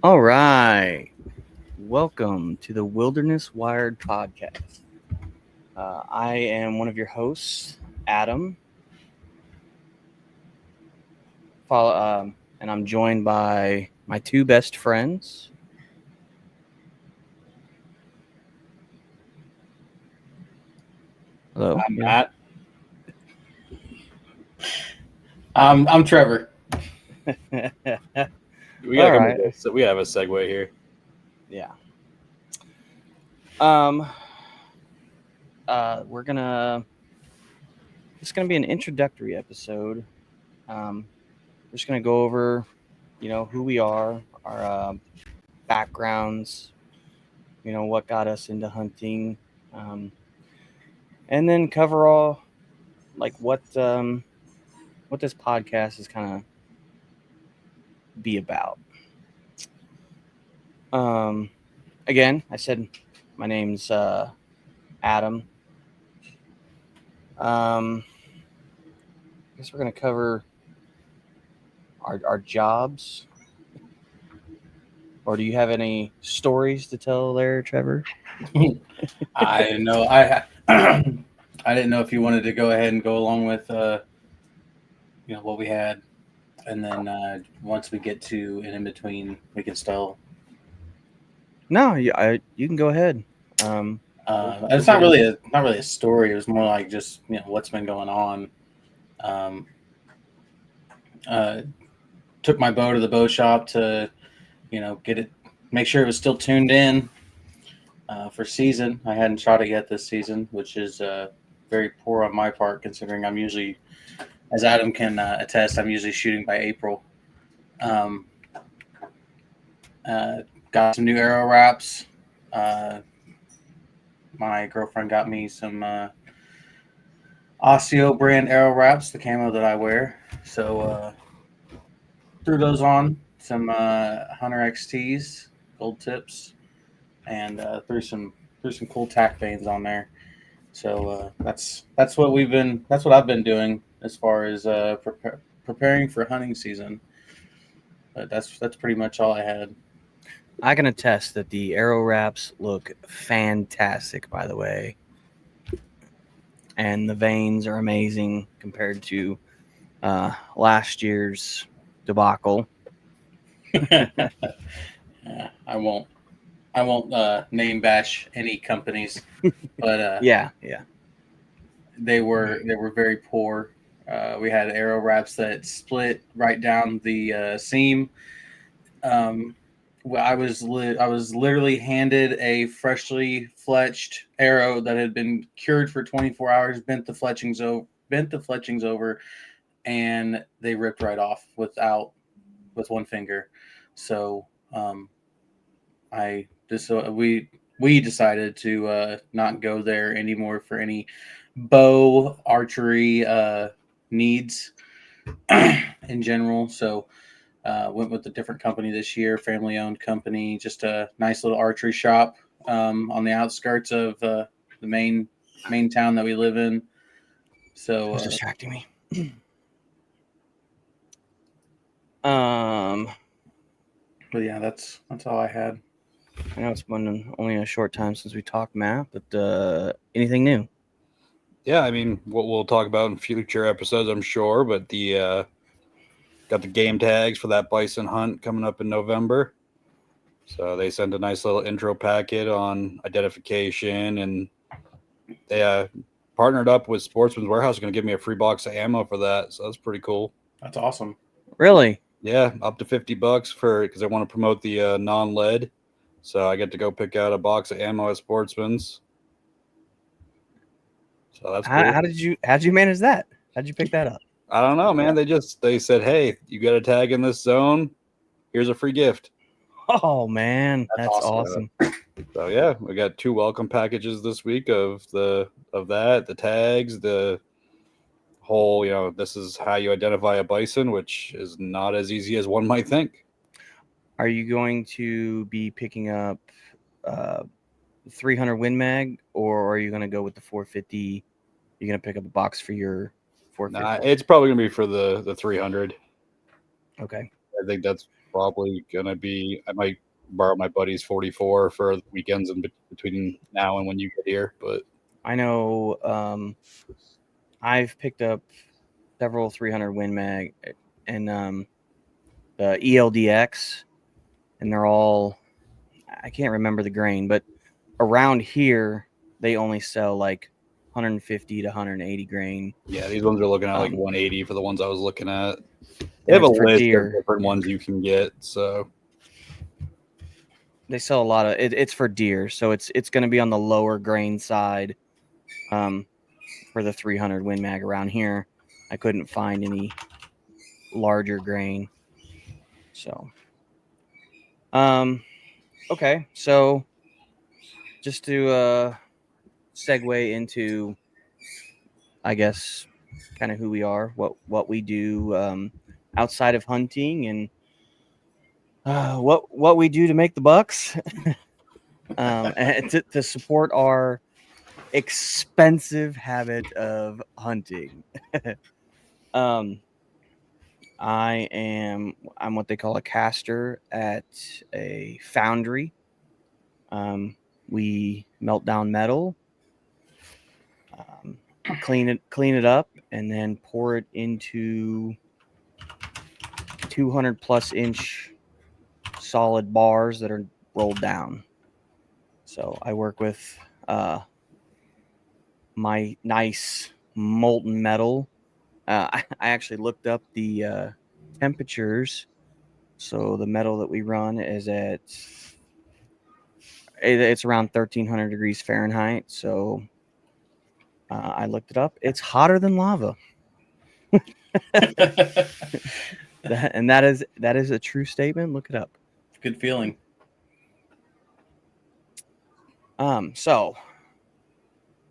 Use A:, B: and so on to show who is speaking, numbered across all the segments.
A: All right. Welcome to the Wilderness Wired podcast. I am one of your hosts, Adam. And I'm joined by my two best friends. Hello.
B: I'm Matt. I'm Trevor.
C: We gotta
A: All
C: come
A: right.
C: with this. So we have a segue here.
A: Yeah. We're gonna. It's gonna be an introductory episode. We're just gonna go over, who we are, our backgrounds, what got us into hunting, and then cover all like what this podcast is kind of be about. Again, I said my name's Adam. I guess we're gonna cover our jobs. Or do you have any stories to tell there, Trevor?
B: I know I I didn't know if you wanted to go ahead and go along with what we had, and then once we get to an in between, we can still.
A: No, you can go ahead.
B: It's not really a story. It was more like just what's been going on. Took my bow to the bow shop to get it, make sure it was still tuned in for season. I hadn't shot it yet this season, which is very poor on my part, considering I'm usually, as Adam can attest, I'm usually shooting by April. Got some new arrow wraps. My girlfriend got me some Osio brand arrow wraps, the camo that I wear. So threw those on, some Hunter XTs, gold tips, and threw some cool tack veins on there. So that's what I've been doing as far as preparing for hunting season. But that's pretty much all I had.
A: I can attest that the arrow wraps look fantastic, by the way, and the veins are amazing compared to last year's debacle.
B: I won't name bash any companies, but
A: yeah,
B: they were very poor. We had arrow wraps that split right down the seam. I was literally handed a freshly fletched arrow that had been cured for 24 hours, bent the fletchings over, and they ripped right off with one finger. So we decided to not go there anymore for any bow archery needs in general. So went with a different company this year, family-owned company, just a nice little archery shop on the outskirts of the main town that we live in. So
A: it's distracting me.
B: But yeah, that's all I had.
A: I know it's been only a short time since we talked, Matt, but anything new?
C: Yeah, I mean, what we'll talk about in future episodes, I'm sure. But the got the game tags for that bison hunt coming up in November. So they sent a nice little intro packet on identification, and they partnered up with Sportsman's Warehouse. Going to give me a free box of ammo for that. So that's pretty cool.
B: That's awesome.
A: Really?
C: Yeah, up to $50 because I want to promote the non-lead. So I get to go pick out a box of ammo at Sportsman's. So that's cool.
A: How'd you manage that? How'd you pick that up?
C: I don't know, man. They said, hey, you got a tag in this zone. Here's a free gift.
A: Oh man, that's awesome.
C: So yeah, we got 2 welcome packages this week of the tags, the whole, this is how you identify a bison, which is not as easy as one might think.
A: Are you going to be picking up 300 Win Mag, or are you going to go with the 450? You're going to pick up a box for your 450?
C: Nah, it's probably going to be for the 300.
A: Okay.
C: I think that's probably gonna be. I might borrow my buddy's 44 for the weekends in between now and when you get here. But
A: I know I've picked up several 300 Win Mag and the ELDX, and they're all, I can't remember the grain, but around here they only sell like 150 to 180 grain.
C: yeah, these ones are looking at like
A: Um,
C: 180 for the ones I was looking at. They
A: and
C: have a
A: it's for
C: list
A: deer.
C: of different ones you can get. So
A: They sell a lot of it's for deer, so it's going to be on the lower grain side. For the 300 Win Mag around here, I couldn't find any larger grain. So, okay, so just to segue into, I guess, kind of who we are, what we do outside of hunting, and what we do to make the bucks, and to support our expensive habit of hunting. I'm what they call a caster at a foundry. We melt down metal, clean it up, and then pour it into 200 plus inch solid bars that are rolled down. So I work with my nice molten metal. I actually looked up the temperatures. So the metal that we run is it's around 1300 degrees Fahrenheit. So I looked it up. It's hotter than lava. That is a true statement. Look it up.
B: Good feeling.
A: So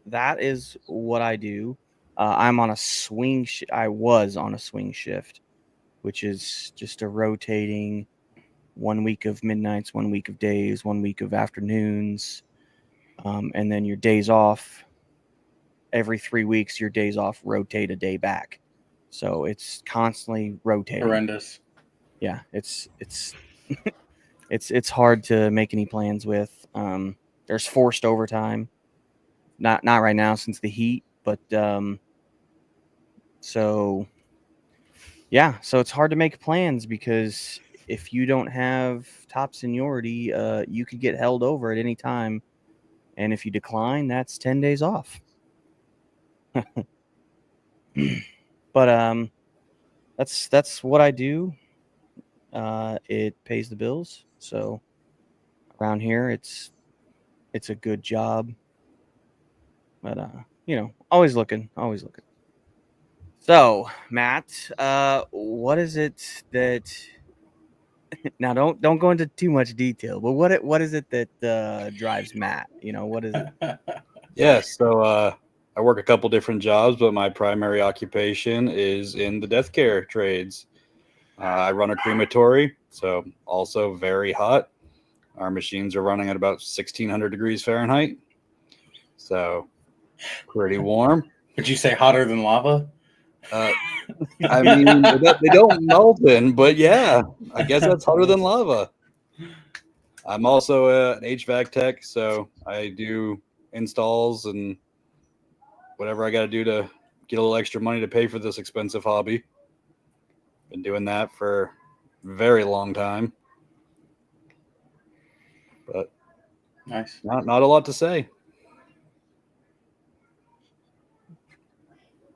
A: that is what I do. I'm on a swing. I was on a swing shift, which is just a rotating 1 week of midnights, 1 week of days, 1 week of afternoons, and then your days off. Every 3 weeks, your days off rotate a day back. So it's constantly rotating.
B: Horrendous.
A: Yeah, it's it's hard to make any plans with. There's forced overtime. Not right now since the heat, but so yeah, so it's hard to make plans because if you don't have top seniority, you could get held over at any time, and if you decline, that's 10 days off. But that's what I do. It pays the bills, so around here it's a good job. But always looking. So, Matt, what is it that now don't go into too much detail, but what is it that drives Matt? What is it?
C: yeah, so I work a couple different jobs, but my primary occupation is in the death care trades. I run a crematory, so also very hot. Our machines are running at about 1600 degrees Fahrenheit, so pretty warm.
B: Would you say hotter than lava?
C: I mean, they don't melt in, but yeah, I guess that's hotter than lava. I'm also an HVAC tech, so I do installs and whatever I got to do to get a little extra money to pay for this expensive hobby. Been doing that for a very long time, but
B: Nice.
C: not a lot to say.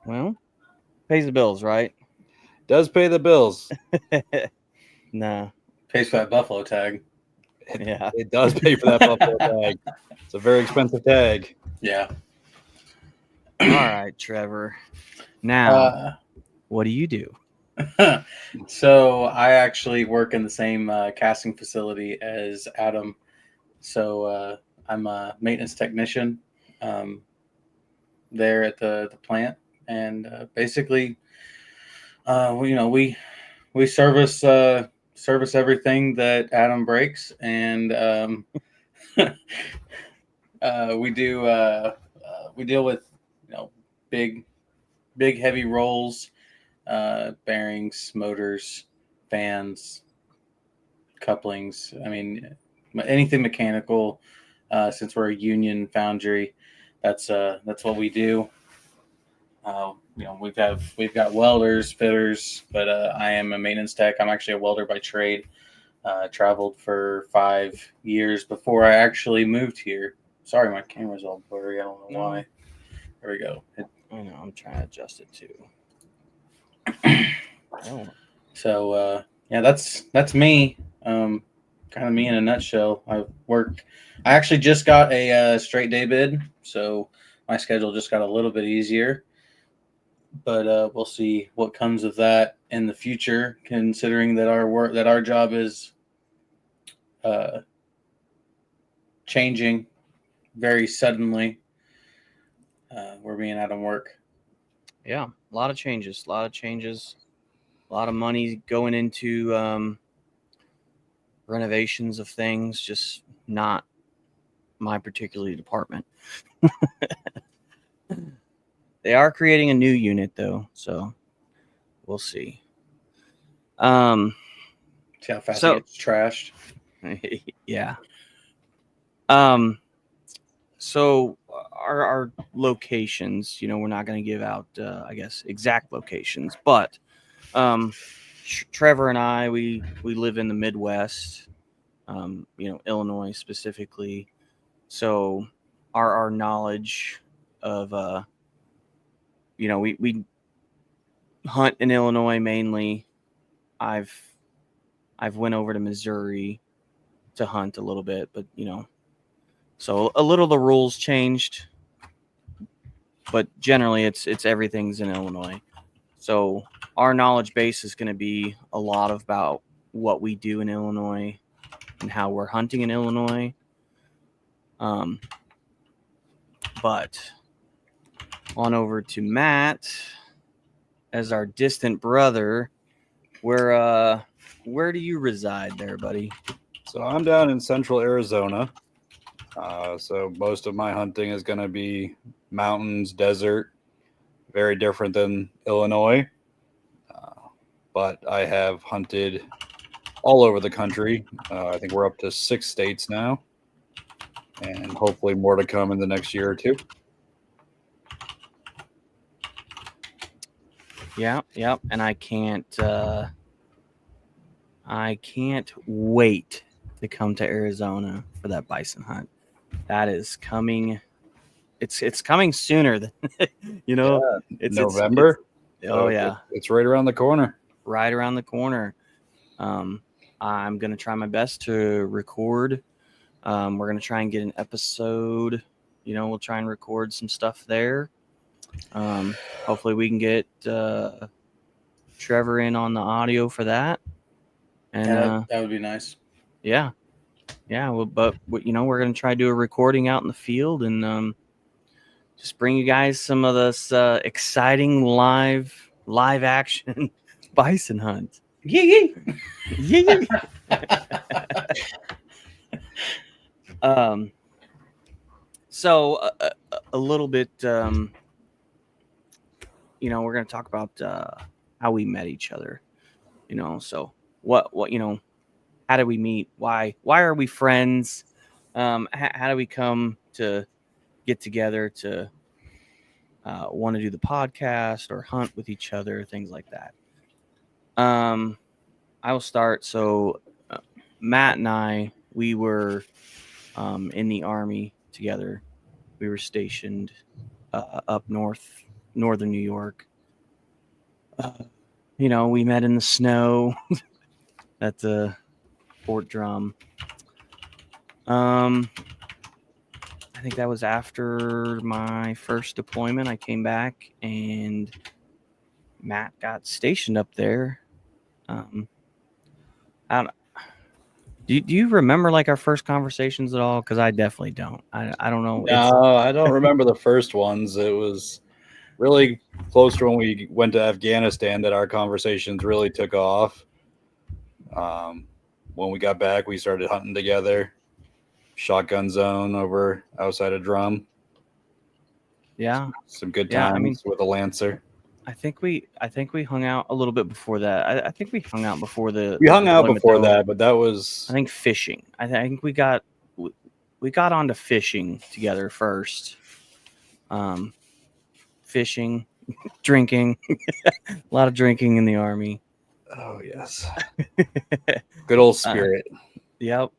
A: Well, pays the bills, right?
C: Does pay the bills.
A: Nah.
B: Pays for that buffalo tag.
A: Yeah.
C: It does pay for that buffalo tag. It's a very expensive tag.
B: Yeah.
A: All right, Trevor. Now, what do you do?
B: So I actually work in the same casting facility as Adam. So I'm a maintenance technician there at the plant, and basically, we service everything that Adam breaks, and we deal with big heavy rolls, bearings, motors, fans, couplings. I mean, anything mechanical. Since we're a union foundry, that's what we do. We've got welders, fitters, but I am a maintenance tech. I'm actually a welder by trade. Traveled for 5 years before I actually moved here. Sorry, my camera's all blurry. I don't know why. There we go.
A: I know. I'm trying to adjust it too. Oh.
B: So yeah, that's me. Kind of me in a nutshell. I actually just got a straight day bid, so my schedule just got a little bit easier. But we'll see what comes of that in the future, considering that our job is changing very suddenly. We're being out of work.
A: Yeah, a lot of changes. A lot of money going into renovations of things. Just not my particular department. They are creating a new unit though, so we'll see.
B: See how fast it gets trashed.
A: Yeah. So our locations, we're not going to give out, I guess, exact locations, but Trevor and I, we live in the Midwest, Illinois specifically. So our knowledge of, we hunt in Illinois mainly. I've went over to Missouri to hunt a little bit, but so a little the rules changed, but generally it's everything's in Illinois. So our knowledge base is going to be a lot about what we do in Illinois and how we're hunting in Illinois. But on over to Matt as our distant brother. Where do you reside there, buddy?
C: So I'm down in central Arizona. So most of my hunting is going to be mountains, desert, very different than Illinois. But I have hunted all over the country. I think we're up to 6 states now, and hopefully more to come in the next year or two.
A: Yeah. And I can't wait to come to Arizona for that bison hunt. That is coming. It's coming sooner than
C: It's November.
A: It's
C: right around the corner.
A: Right around the corner. I'm gonna try my best to record. We're gonna try and get an episode. We'll try and record some stuff there. Hopefully we can get Trevor in on the audio for that. And
B: that would be nice.
A: Yeah. Well, but we're gonna try to do a recording out in the field and just bring you guys some of this exciting live action bison hunt.
B: Yeah.
A: So a little bit, we're going to talk about how we met each other. So what how did we meet? Why are we friends? How do we come to get together to want to do the podcast or hunt with each other, things like that. I will start. So Matt and I, we were in the Army together. We were stationed up northern New York. We met in the snow at the Fort Drum. I think that was after my first deployment. I came back and Matt got stationed up there. Do you remember like our first conversations at all? Because I definitely don't. I don't know.
C: No, I don't remember the first ones. It was really close to when we went to Afghanistan that our conversations really took off. When we got back, we started hunting together. Shotgun zone outside of Drum.
A: Yeah.
C: Some good times with a Lancer.
A: I think we hung out a little bit before that. I think we hung out before
C: We
A: the
C: hung out
A: deployment,
C: before
A: though.
C: that, but that was
A: I think fishing. I think we got onto fishing together first. Fishing, drinking, a lot of drinking in the Army.
C: oh yes, good old
A: Uh,
C: spirit.
A: Yep.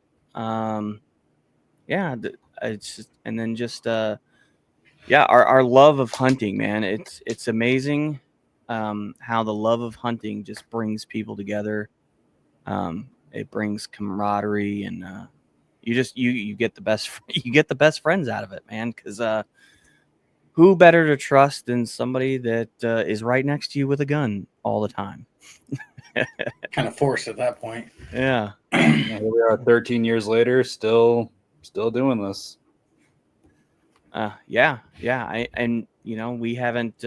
A: Yeah. It's just, and then just yeah, our love of hunting, man. It's amazing how the love of hunting just brings people together. It brings camaraderie, and you get the best you get the best friends out of it, man. Because who better to trust than somebody that is right next to you with a gun all the time?
B: Kind of forced at that point.
A: Yeah.
C: Here we are, 13 years later, still doing this.
A: Yeah. And we haven't.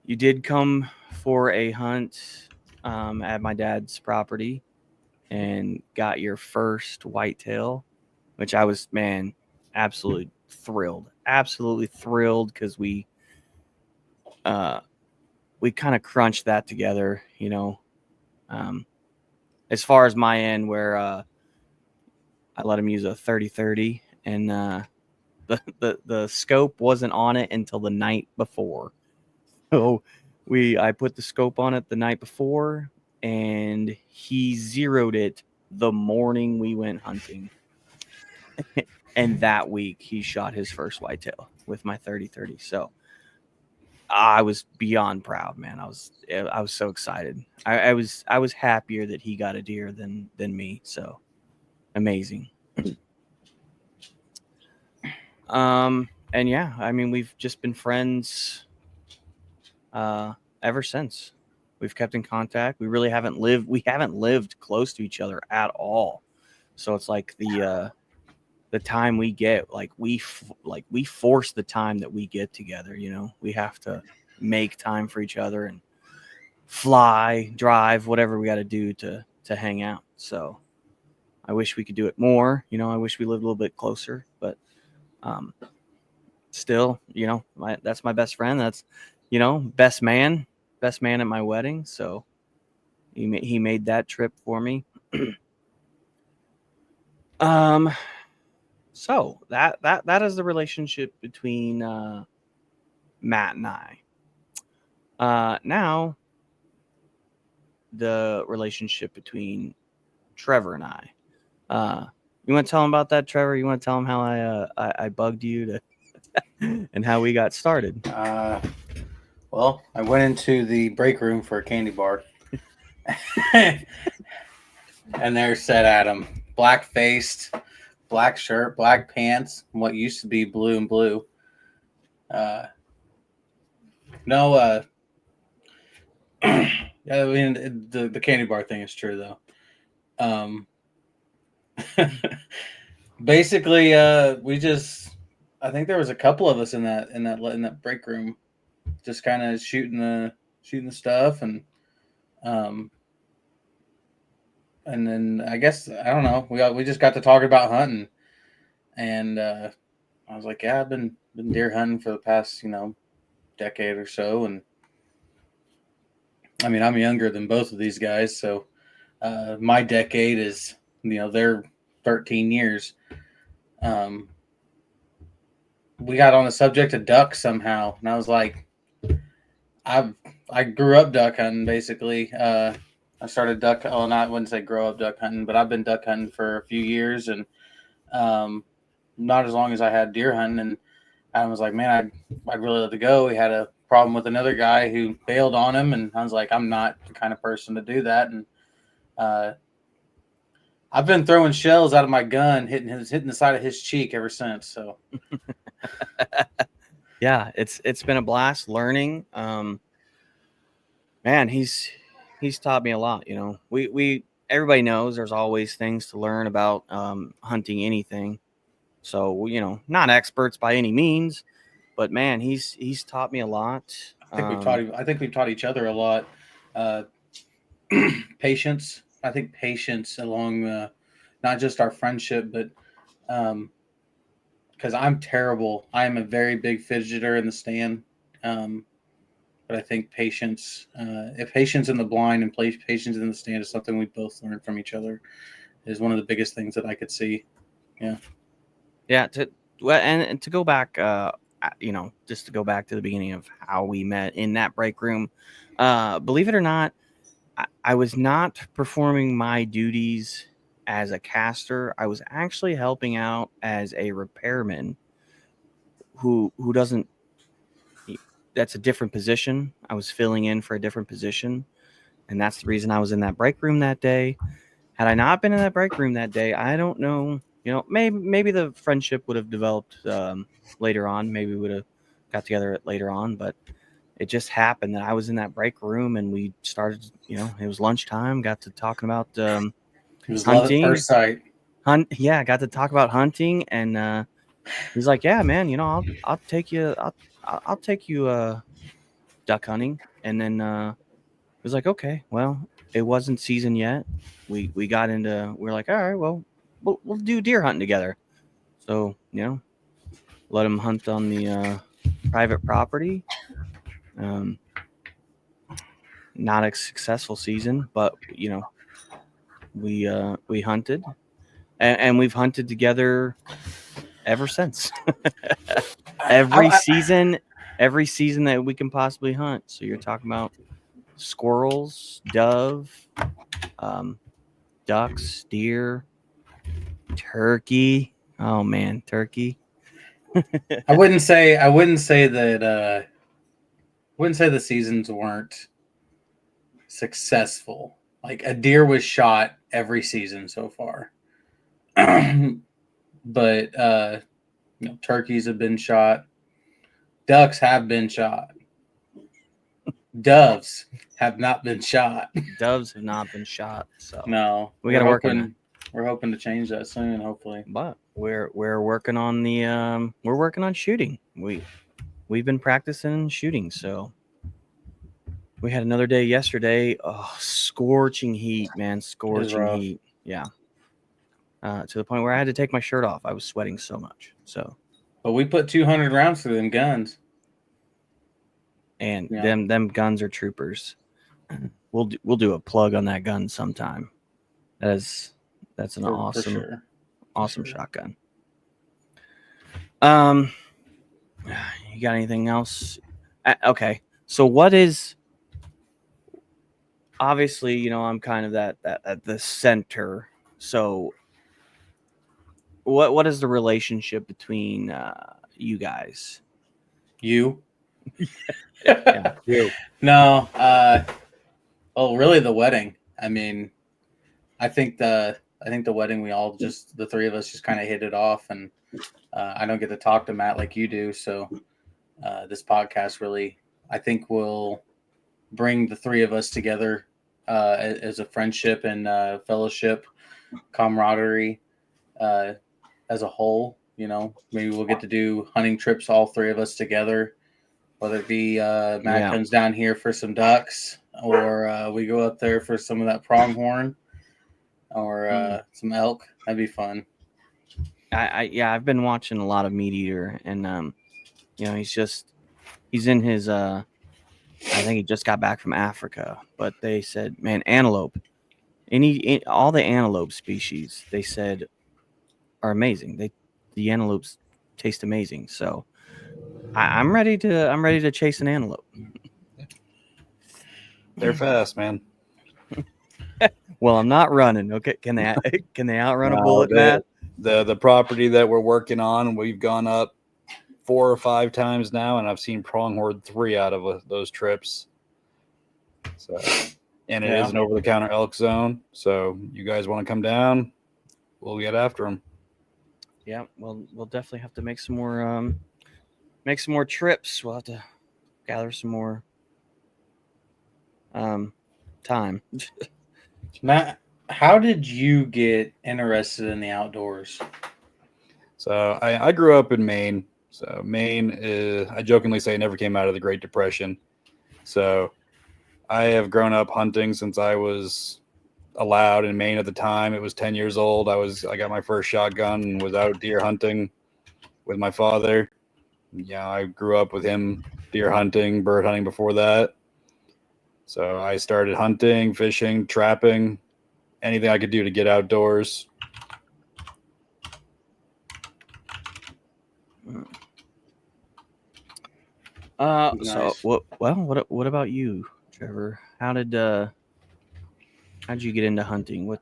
A: You did come for a hunt at my dad's property and got your first whitetail, which I was, man, absolutely thrilled because we kind of crunched that together, as far as my end, where I let him use a 30-30, and the scope wasn't on it until the night before. So I put the scope on it the night before, and he zeroed it the morning we went hunting. And that week he shot his first whitetail with my 30-30. So I was beyond proud, man. I was so excited. I was happier that he got a deer than me. So amazing. And yeah, I mean, we've just been friends ever since. We've kept in contact. We haven't lived close to each other at all. So it's like the time we get, like we force the time that we get together. We have to make time for each other and fly, drive, whatever we got to do to hang out. So I wish we could do it more. I wish we lived a little bit closer, but still, that's my best friend. That's best man at my wedding. So he made that trip for me. So that is the relationship between Matt and I. Now the relationship between Trevor and I. You want to tell him about that, Trevor? You want to tell him how I bugged you to and how we got started?
B: Well, I went into the break room for a candy bar, and there sat Adam, black faced, black shirt, black pants, what used to be blue and blue. No, yeah, I mean the candy bar thing is true though. Basically, I think there was a couple of us in that break room, just kind of shooting the stuff, and then I guess I don't know, we just got to talking about hunting, and I was like, yeah, I've been deer hunting for the past decade or so, and I mean I'm younger than both of these guys, so my decade is they're 13 years. We got on the subject of ducks somehow, and I was like, I grew up duck hunting basically. I started duck. Well, not I wouldn't say grow up duck hunting, but I've been duck hunting for a few years, and not as long as I had deer hunting. And Adam was like, "Man, I'd really love to go." He had a problem with another guy who bailed on him, and I was like, "I'm not the kind of person to do that." And I've been throwing shells out of my gun, hitting the side of his cheek ever since. So.
A: Yeah, it's been a blast learning. Man, he's taught me a lot. We everybody knows there's always things to learn about hunting anything. So not experts by any means, but man, he's taught me a lot.
B: I think we've taught each other a lot. Patience. I think patience along not just our friendship, but because I'm terrible. I am a very big fidgeter in the stand. But I think patience, if patience in the blind and patience in the stand is something we both learned from each other, is one of the biggest things that I could see.
A: Yeah. And to go back, just to go back to the beginning of how we met in that break room. Believe it or not, I was not performing my duties as a caster. I was actually helping out as a repairman who doesn't. That's a different position. I was filling in for a different position, and that's the reason I was in that break room that day. Had I not been in that break room that day, I don't know. Maybe the friendship would have developed later on. Maybe we would have got together later on, but it just happened that I was in that break room and we started. It was lunchtime. Got to talking about
B: It was love at
A: hunting.
B: first sight.
A: Yeah, got to talk about hunting, and he's like, "Yeah, man, I'll take you. I'll take you duck hunting." And then it was like, "Okay, well, it wasn't season yet. We got into. We're like, all right, well, we'll do deer hunting together." So let him hunt on the private property. Not a successful season, but we hunted, and we've hunted together ever since. every season that we can possibly hunt. So you're talking about squirrels, dove, ducks, deer, turkey. Oh man, turkey.
B: I wouldn't say that. Wouldn't say the seasons weren't successful. Like a deer was shot every season so far, but turkeys have been shot, ducks have been shot, doves have not been shot.
A: Doves have not been shot, so
B: No,
A: we got to work on that.
B: We're hoping to change that soon, hopefully.
A: But we're working on we're working on shooting. We've been practicing shooting, so we had another day yesterday. Oh, scorching heat, man, scorching heat. Yeah. To the point where I had to take my shirt off. I was sweating so much. So,
B: but we put 200 rounds through them guns,
A: and them guns are troopers. We'll do a plug on that gun sometime. That's an awesome shotgun. You got anything else? Okay, so what is? Obviously, I'm kind of that at the center. So, what is the relationship between you guys?
B: You?
A: Yeah.
C: You.
B: No. Well, really, the wedding. I mean, I think the wedding, we all just, the three of us just kind of hit it off, and I don't get to talk to Matt like you do. So this podcast really, I think, will bring the three of us together as a friendship and fellowship, camaraderie as a whole. Maybe we'll get to do hunting trips, all three of us together, whether it be Matt comes down here for some ducks, or we go up there for some of that pronghorn, or some elk. That'd be fun.
A: I've been watching a lot of Meat Eater, and he's in his I think he just got back from Africa, but they said, man, antelope, all the antelope species, they said, are amazing. The antelopes taste amazing. So I'm ready to chase an antelope.
C: They're fast, man.
A: Well, I'm not running. Okay, can they outrun a bullet, Matt?
C: The property that we're working on, we've gone up 4 or 5 times now, and I've seen pronghorn 3 out of those trips. So, and it is an over-the-counter elk zone. So, you guys want to come down? We'll get after them.
A: Yeah, well, we'll definitely have to make some more trips. We'll have to gather some more time.
B: Matt, how did you get interested in the outdoors?
C: So I grew up in Maine. So Maine is, I jokingly say, never came out of the Great Depression. So I have grown up hunting since I was allowed in Maine at the time. It was 10 years old. I got my first shotgun and was out deer hunting with my father. Yeah, I grew up with him deer hunting, bird hunting before that. So I started hunting, fishing, trapping, anything I could do to get outdoors.
A: So
B: Nice.
A: what about you, Trevor? How'd you get into hunting? What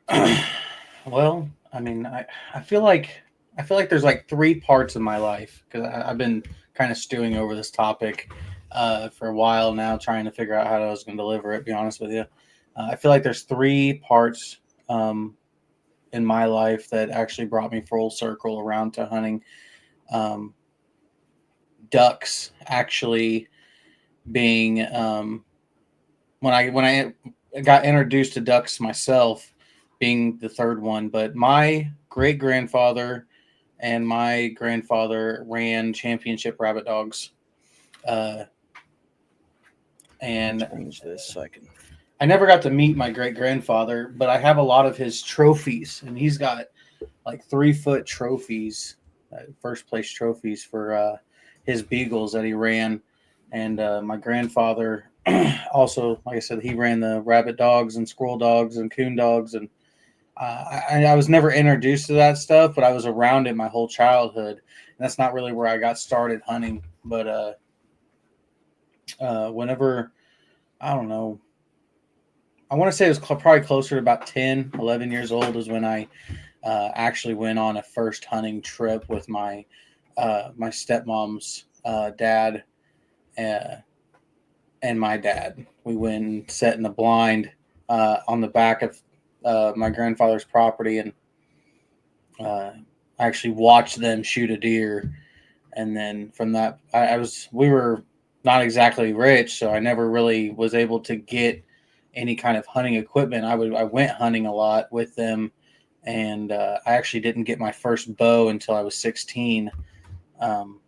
B: Well, I mean, I feel like there's like three parts of my life because I've been kind of stewing over this topic for a while now, trying to figure out how I was going to deliver it. Be honest with you, I feel like there's three parts in my life that actually brought me full circle around to hunting. Ducks actually being when I got introduced to ducks myself, being the third one. But my great grandfather and my grandfather ran championship rabbit dogs, and
A: change this so I can.
B: I never got to meet my great grandfather, but I have a lot of his trophies, and he's got like 3-foot trophies, first place trophies for his beagles that he ran. And my grandfather also, like I said, he ran the rabbit dogs and squirrel dogs and coon dogs. And I was never introduced to that stuff, but I was around it my whole childhood. And that's not really where I got started hunting. But whenever, I don't know, I want to say it was probably closer to about 10, 11 years old is when I actually went on a first hunting trip with my stepmom's dad and my dad. We went and sat in the blind on the back of my grandfather's property and actually watched them shoot a deer. And then from that, we were not exactly rich, so I never really was able to get any kind of hunting equipment. I went hunting a lot with them, and I actually didn't get my first bow until I was 16, and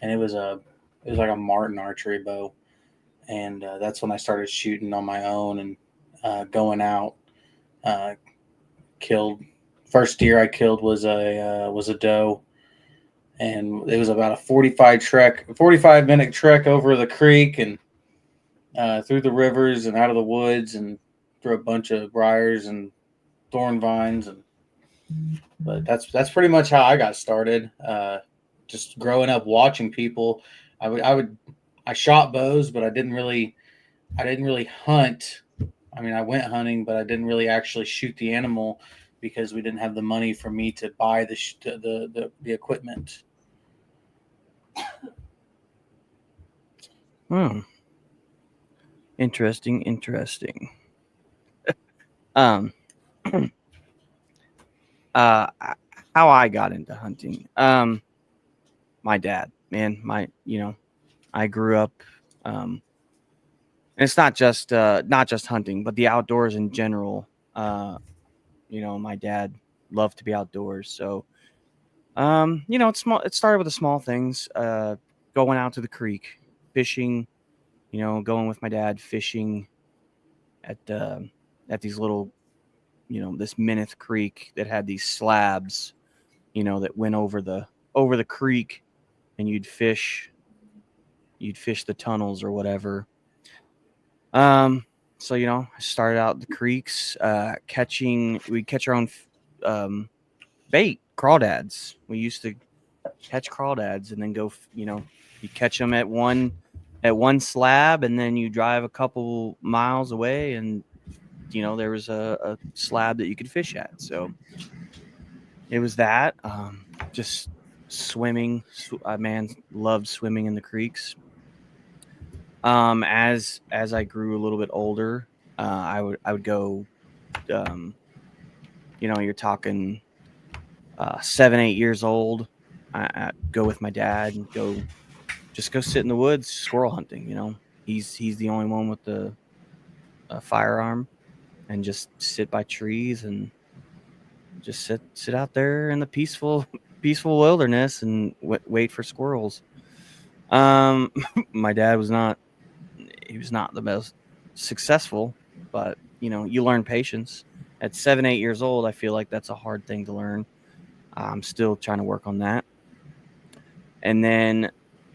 B: it was like a Martin archery bow, and that's when I started shooting on my own and going out. Killed first deer I killed was a doe, and it was about a 45-minute trek over the creek and through the rivers and out of the woods and through a bunch of briars and thorn vines. But that's pretty much how I got started. Just growing up watching people. I shot bows, but I didn't really hunt. I mean, I went hunting, but I didn't really actually shoot the animal because we didn't have the money for me to buy the equipment.
A: Interesting. Um, how I got into hunting. My dad, man, I grew up. And it's not just hunting, but the outdoors in general. My dad loved to be outdoors, so it's small. It started with the small things. Going out to the creek, fishing. Going with my dad fishing at these little, this Mineth Creek that had these slabs, that went over the creek, and you'd fish the tunnels or whatever. So I started out the creeks, we'd catch our own bait, crawdads. We used to catch crawdads and then go, you catch them at one slab, and then you drive a couple miles away, and there was a slab that you could fish at. So it was that. Just swimming. Man, loved swimming in the creeks. As I grew a little bit older, I would go. You're talking 7, 8 years old. I go with my dad and go sit in the woods squirrel hunting. He's the only one with the firearm, and just sit by trees and just sit out there in the peaceful wilderness and wait for squirrels. My dad was not the most successful, but you learn patience at 7, 8 years old. I feel like that's a hard thing to learn. I'm still trying to work on that. And then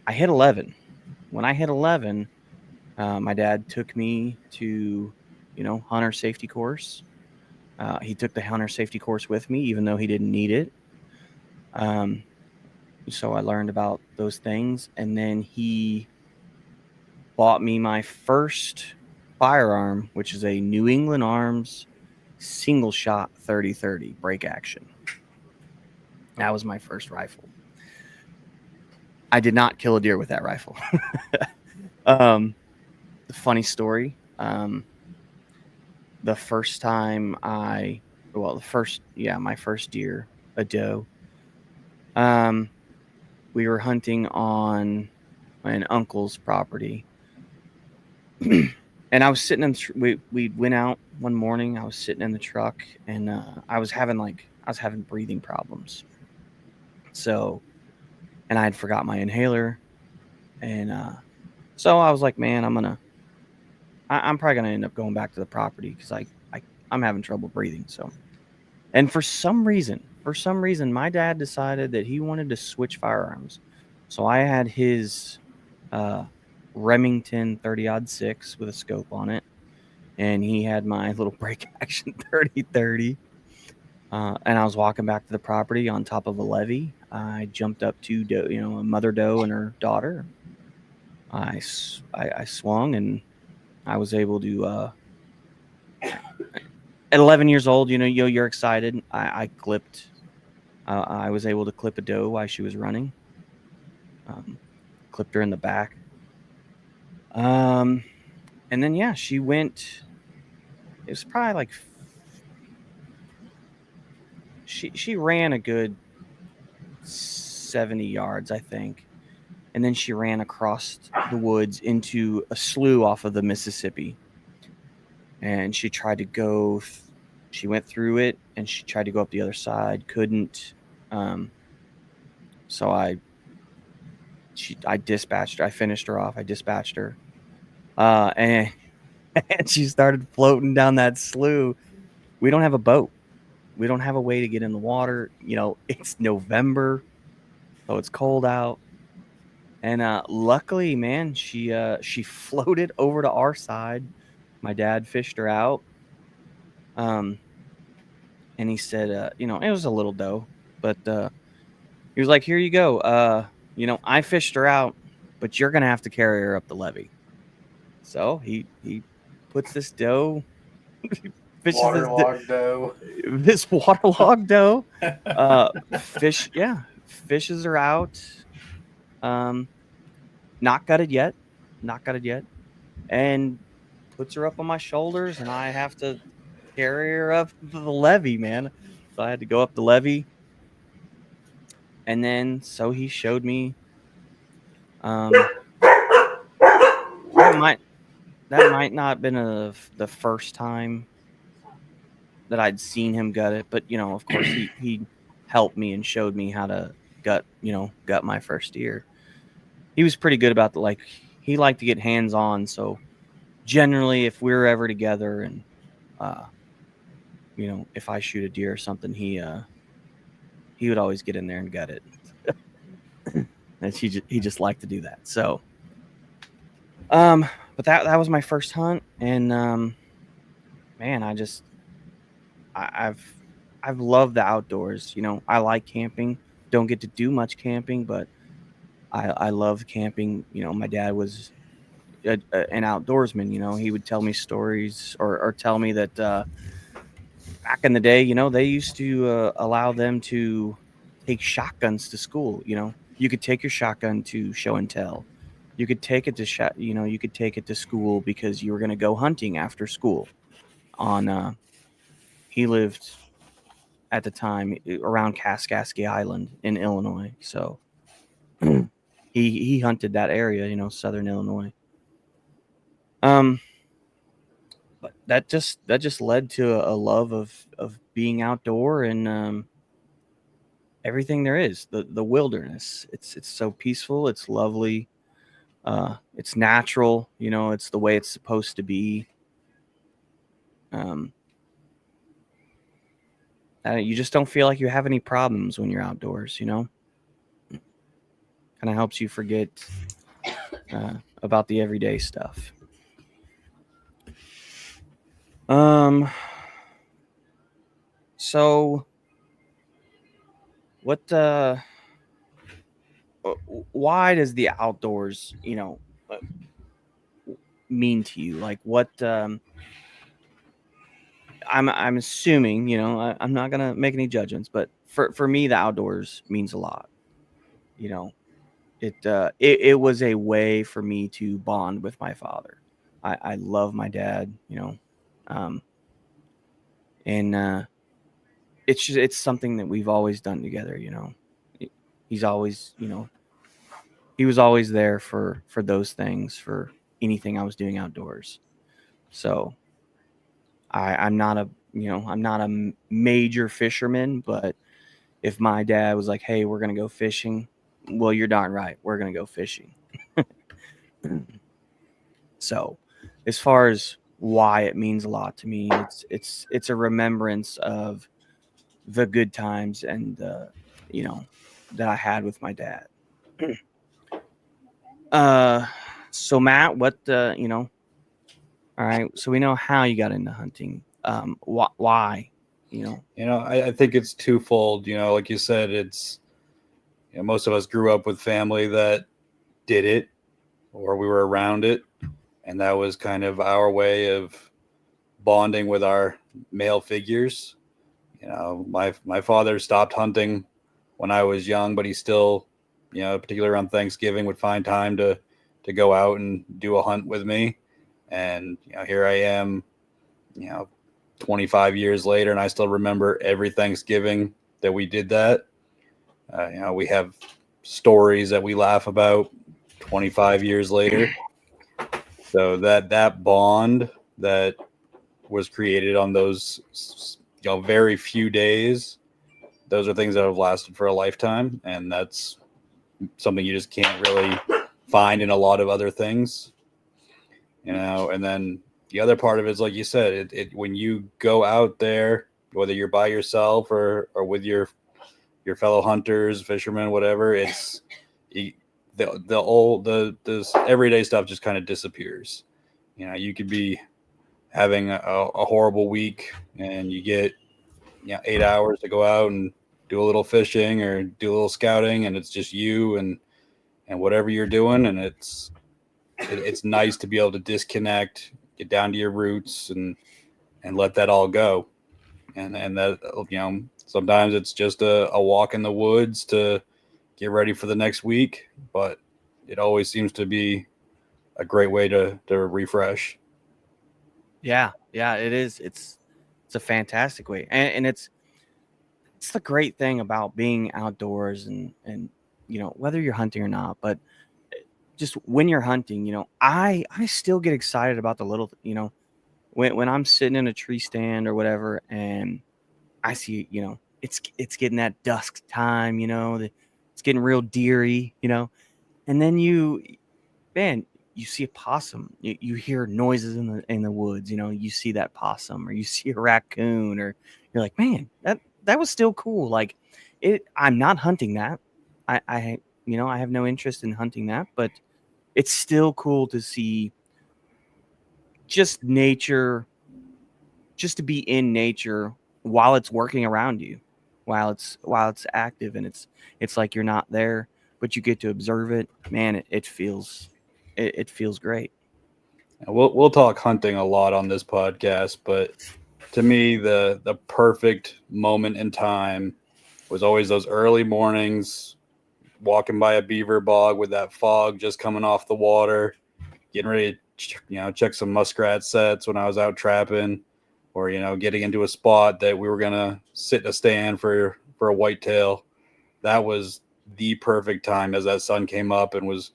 A: I hit 11 when I hit 11, my dad took me to, hunter safety course. He took the hunter safety course with me, even though he didn't need it. So I learned about those things, and then he bought me my first firearm, which is a New England Arms single shot 30-30 break action. That was my first rifle. I did not kill a deer with that rifle. The funny story. The first time my first deer, a doe. We were hunting on an uncle's property. And I was sitting in, we went out one morning. I was sitting in the truck, and I was having breathing problems. So, and I had forgot my inhaler, and so I was like, man, I'm probably gonna end up going back to the property because I'm having trouble breathing. So, and for some reason, my dad decided that he wanted to switch firearms. So I had his Remington 30-06 with a scope on it, and he had my little break action 30-30. And I was walking back to the property on top of a levee. I jumped up to a mother doe and her daughter. I swung, and I was able to. At 11 years old, you're excited. I clipped. I was able to clip a doe while she was running. Clipped her in the back. And then she went. It was probably like she ran a good 70 yards, I think, and then she ran across the woods into a slough off of the Mississippi. And she tried to go. She went through it, and she tried to go up the other side. Couldn't. So I dispatched her. I finished her off. I dispatched her. And she started floating down that slough. We don't have a boat. We don't have a way to get in the water. It's November, so it's cold out. And luckily, man, she floated over to our side. My dad fished her out. And he said, it was a little doe, but he was like, "Here you go. I fished her out, but you're gonna have to carry her up the levee." So he puts this doe, fishes
B: Waterlogged doe.
A: this waterlogged doe, fishes her out. Not gutted yet, and puts her up on my shoulders, and I have to carry her up the levee, man. So I had to go up the levee, and then so he showed me. That might not have been the first time that I'd seen him gut it, but of course he helped me and showed me how to gut my first deer. He was pretty good about he liked to get hands on. So generally, if we're ever together and if I shoot a deer or something, he would always get in there and gut it. And he just liked to do that. So, but that was my first hunt, and man, I've loved the outdoors. I like camping. Don't get to do much camping, but I love camping. My dad was an outdoorsman. He would tell me stories or tell me that back in the day, they used to allow them to take shotguns to school. You could take your shotgun to show and tell. You could take it to you could take it to school because you were going to go hunting after school. He lived at the time around Kaskaskia Island in Illinois, so he hunted that area, southern Illinois. But that just led to a love of being outdoor and everything there is. The wilderness. It's so peaceful. It's lovely. It's natural. It's the way it's supposed to be. You just don't feel like you have any problems when you're outdoors. Kind of helps you forget about the everyday stuff. So what why does the outdoors, uh, mean to you? Like what I'm assuming, I'm not gonna make any judgments, but for me, the outdoors means a lot. You know, it was a way for me to bond with my father. I love my dad, um, and it's something that we've always done together. He- he's always, he was always there for those things, for anything I was doing outdoors. So I'm not a major fisherman, but if my dad was like, "Hey, we're gonna go fishing," well, you're darn right, we're gonna go fishing. So, as far as why it means a lot to me, it's a remembrance of the good times and you know that I had with my dad. uh, so Matt, what all right, so we know how you got into hunting. Why?
C: I think it's twofold. Like you said, it's most of us grew up with family that did it, or we were around it, and that was kind of our way of bonding with our male figures. My father stopped hunting when I was young, but he still, particularly around Thanksgiving, would find time to go out and do a hunt with me. And here I am, you know, 25 years later, and I still remember every Thanksgiving that we did that. We have stories that we laugh about 25 years later. So that bond that was created on those very few days, those are things that have lasted for a lifetime, and that's something you just can't really find in a lot of other things. And then the other part of it is, like you said, it when you go out there, whether you're by yourself or with your fellow hunters, fishermen, whatever, it's this everyday stuff just kind of disappears. You could be having a horrible week, and you get 8 hours to go out and do a little fishing or do a little scouting, and it's just you and whatever you're doing, and it's nice to be able to disconnect, get down to your roots, and let that all go. And that sometimes it's just a walk in the woods to get ready for the next week, but it always seems to be a great way to refresh.
A: Yeah, it is. It's a fantastic way, and it's the great thing about being outdoors and whether you're hunting or not, but just when you're hunting, I still get excited about the little, when I'm sitting in a tree stand or whatever, and I see, it's getting that dusk time, it's getting real deery, and then man, you see a possum, you hear noises in the woods, you see that possum or you see a raccoon, or you're like, man, that was still cool. Like I'm not hunting that. I have no interest in hunting that, but it's still cool to see just nature, just to be in nature while it's working around you, while it's active, and it's like you're not there, but you get to observe it. Man, it feels great.
C: And we'll talk hunting a lot on this podcast, but to me, the perfect moment in time was always those early mornings, walking by a beaver bog with that fog just coming off the water, getting ready to check some muskrat sets when I was out trapping, or getting into a spot that we were gonna sit in a stand for a whitetail. That was the perfect time as that sun came up and was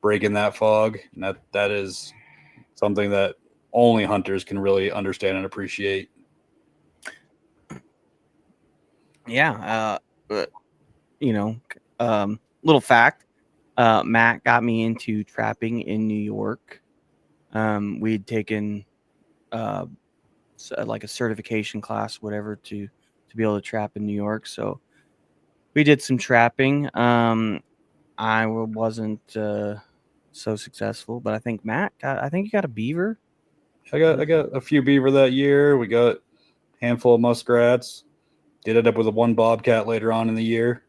C: breaking that fog. And that is something that only hunters can really understand and appreciate.
A: Yeah, but, you know, little fact, Matt got me into trapping in New York. We'd taken uh, like a certification class, whatever, to be able to trap in New York. So we did some trapping. I wasn't so successful. But I think Matt, I think you got a beaver.
C: I got a few beaver that year. We got a handful of muskrats. Did end up with a one bobcat later on in the year.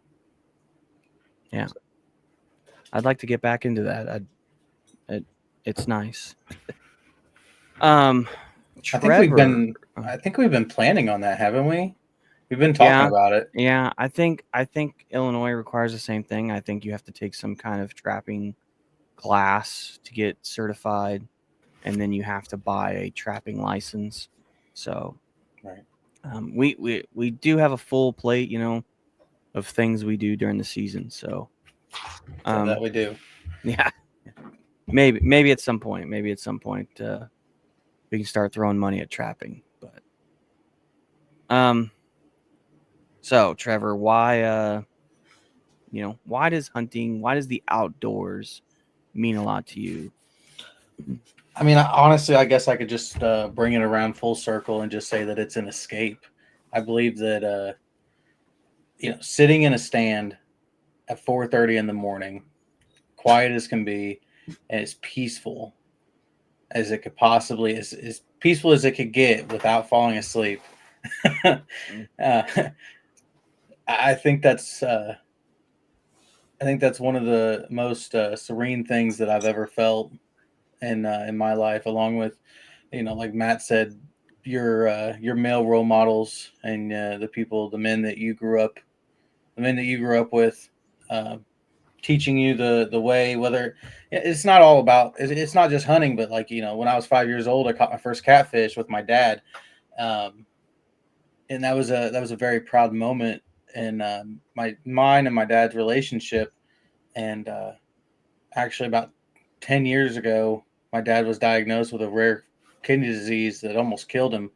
A: Yeah, I'd like to get back into that. It's nice.
B: I think we've
A: Trevor.
B: been I think we've been planning on that, haven't we? We've been talking about it.
A: Yeah, I think Illinois requires the same thing. I think you have to take some kind of trapping class to get certified, and then you have to buy a trapping license. So,
B: Right.
A: We do have a full plate, of things we do during the season. So,
B: That we do.
A: yeah, maybe at some point, we can start throwing money at trapping. But, so Trevor, why does the outdoors mean a lot to you?
B: I mean, honestly, I guess I could just bring it around full circle and just say that it's an escape. I believe that sitting in a stand at 4:30 in the morning, quiet as can be, and as peaceful as it could possibly, as peaceful as it could get without falling asleep. I think that's one of the most serene things that I've ever felt in my life, along with, like Matt said, your male role models and the men that you grew up with, teaching you the way. Whether it's not all about, it's not just hunting, but like, when I was 5 years old, I caught my first catfish with my dad, and that was a very proud moment in mine and my dad's relationship. And actually, about 10 years ago, my dad was diagnosed with a rare kidney disease that almost killed him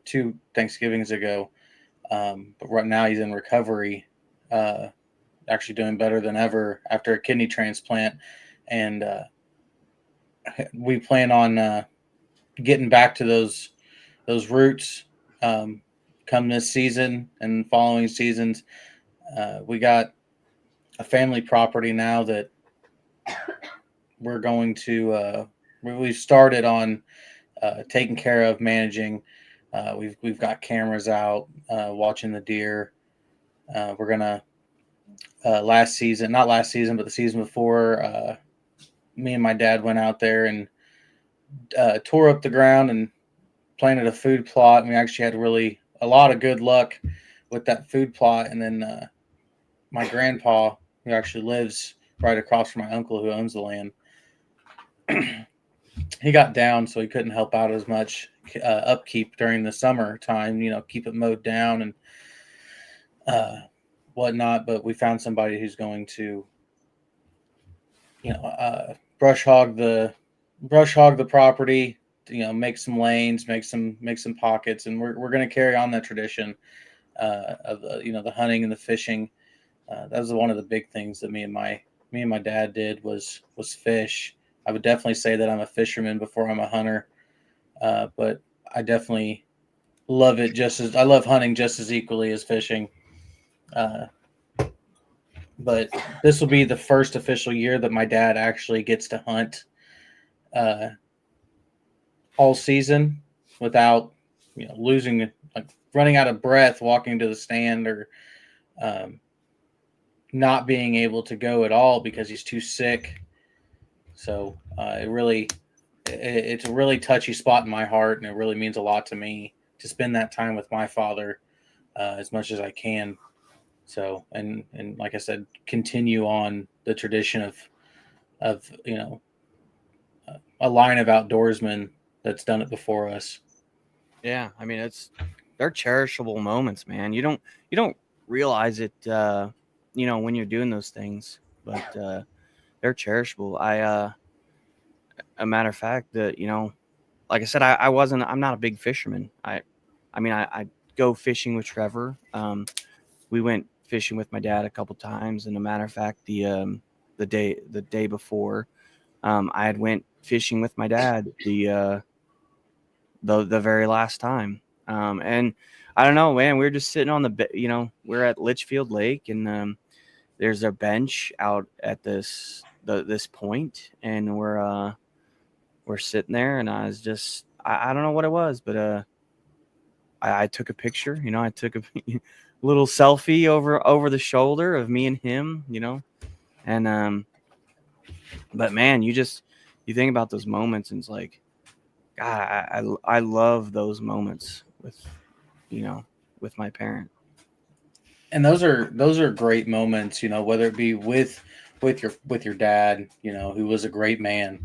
B: 2 Thanksgivings ago. But right now he's in recovery, actually doing better than ever after a kidney transplant. And we plan on getting back to those roots come this season and following seasons. We got a family property now that we're going to we've started on taking care of, managing. We've got cameras out watching the deer. We're gonna not last season, but the season before, me and my dad went out there and tore up the ground and planted a food plot. And we actually had a lot of good luck with that food plot. And then my grandpa, who actually lives right across from my uncle who owns the land, he got down, so he couldn't help out as much upkeep during the summer time, keep it mowed down and whatnot. But we found somebody who's going to, brush hog the property, make some lanes, make some pockets, and we're going to carry on that tradition of the hunting and the fishing. That was one of the big things that me and my dad did was fish. I would definitely say that I'm a fisherman before I'm a hunter, but I definitely love it I love hunting just as equally as fishing. But this will be the first official year that my dad actually gets to hunt all season without losing, like running out of breath walking to the stand, or not being able to go at all because he's too sick. So it's a really touchy spot in my heart, and it really means a lot to me to spend that time with my father as much as I can. So, and like I said, continue on the tradition of a line of outdoorsmen that's done it before us.
A: Yeah, I mean they're cherishable moments, man. You don't realize it, when you're doing those things, but they're cherishable. A matter of fact, that like I said, I'm not a big fisherman. I go fishing with Trevor. We went fishing with my dad a couple times, and a matter of fact, the day before, I had went fishing with my dad the very last time. And I don't know, man, we were just sitting on we're at Litchfield Lake, and there's a bench out at this this point, and we're sitting there, and I was just I don't know what it was, but I took a picture. I took a little selfie over the shoulder of me and him. And but man, you think about those moments, and it's like, God, I love those moments with my parent.
B: And those are great moments, whether it be with your dad, who was a great man,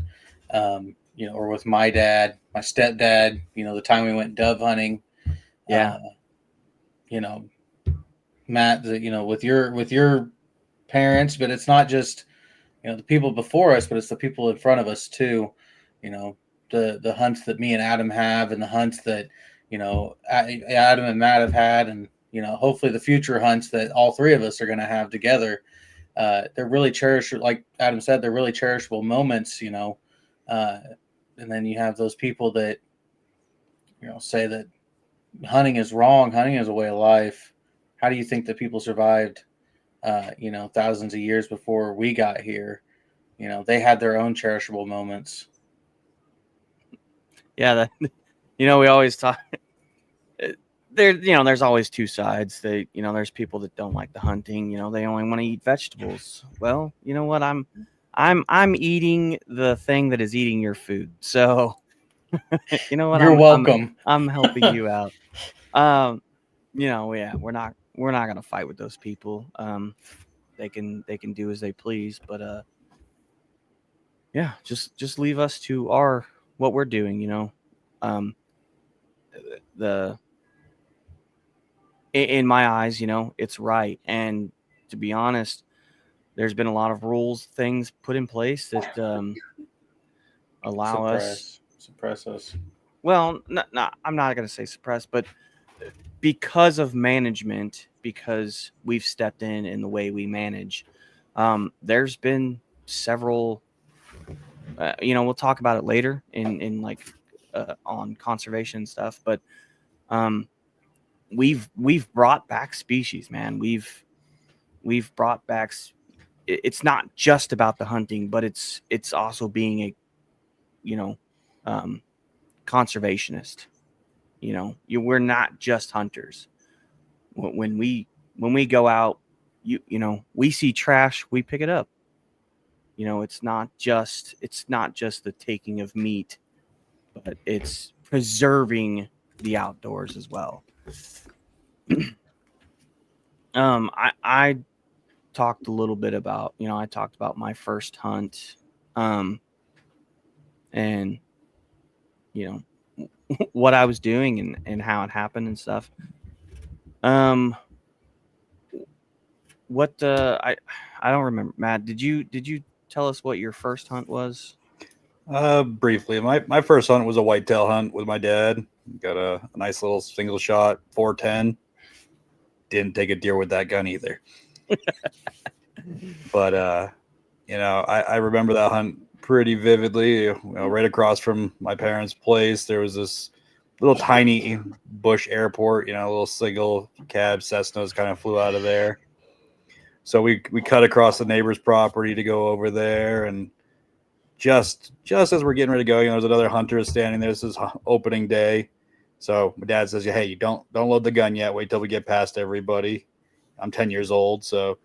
B: or with my dad, my stepdad, the time we went dove hunting,
A: Yeah.
B: you know, Matt, with your parents, but it's not just the people before us, but it's the people in front of us too. The hunts that me and Adam have, and the hunts that Adam and Matt have had, and hopefully the future hunts that all three of us are going to have together. They're really cherished, like Adam said, they're really cherishable moments. And then you have those people that say that hunting is wrong, hunting is a way of life. How do you think that people survived thousands of years before we got here? They had their own cherishable moments.
A: Yeah, we always talk. There's always two sides. There's people that don't like the hunting. They only want to eat vegetables. Well, you know what? I'm eating the thing that is eating your food. So, you know what?
B: You're welcome.
A: I'm helping you out. Yeah, we're not gonna fight with those people. They can do as they please, but yeah, just leave us to what we're doing. Um, the in my eyes, it's right. And to be honest, there's been a lot of rules, things put in place that allow us.
B: Suppress us.
A: Well, not I'm not gonna say suppress, but because of management, because we've stepped in the way we manage, there's been several. We'll talk about it later in like on conservation stuff, but we've brought back species, man. We've brought back. It's not just about the hunting, but it's also being a conservationist. We're not just hunters. When we go out, we see trash, we pick it up. It's not just the taking of meat, but it's preserving the outdoors as well. I talked a little bit about, I talked about my first hunt, and what I was doing and how it happened and stuff. What I don't remember. Matt, did you tell us what your first hunt was?
C: Briefly, my first hunt was a whitetail hunt with my dad. Got a nice little single shot 410. Didn't take a deer with that gun either. But I remember that hunt pretty vividly. Right across from my parents' place, there was this little tiny bush airport. A little single cab Cessnas kind of flew out of there. So we cut across the neighbor's property to go over there, and just as we're getting ready to go, there's another hunter standing there. This is opening day. So my dad says, "Hey, you don't load the gun yet. Wait till we get past everybody." I'm 10 years old, so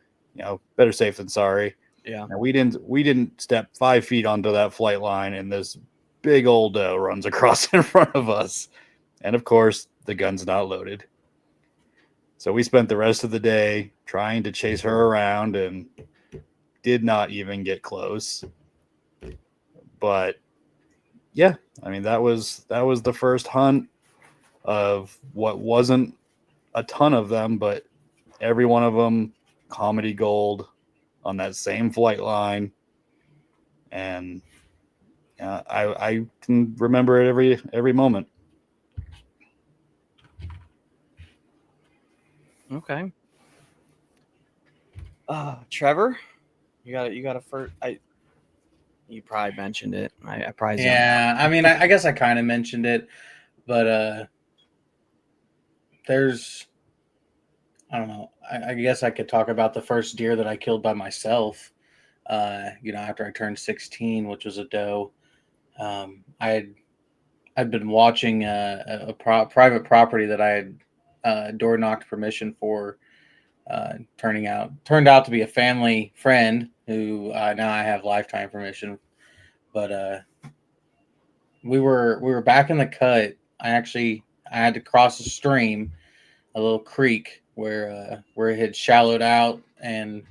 C: better safe than sorry.
A: Yeah.
C: And we didn't step 5 feet onto that flight line, and this big old doe runs across in front of us. And of course, the gun's not loaded. So we spent the rest of the day trying to chase her around and did not even get close. But yeah, I mean, that was the first hunt of what wasn't a ton of them, but every one of them comedy gold on that same flight line. And I can remember it every moment.
A: Okay. Trevor, you got a first. You probably mentioned it. I probably zoned out.
B: Yeah, I mean, I guess I kind of mentioned it, but there's, I don't know. I guess I could talk about the first deer that I killed by myself. After I turned 16, which was a doe. I'd been watching private property that I had door knocked permission for. Turned out to be a family friend who now I have lifetime permission. But we were back in the cut. I had to cross a stream, a little creek where it had shallowed out, and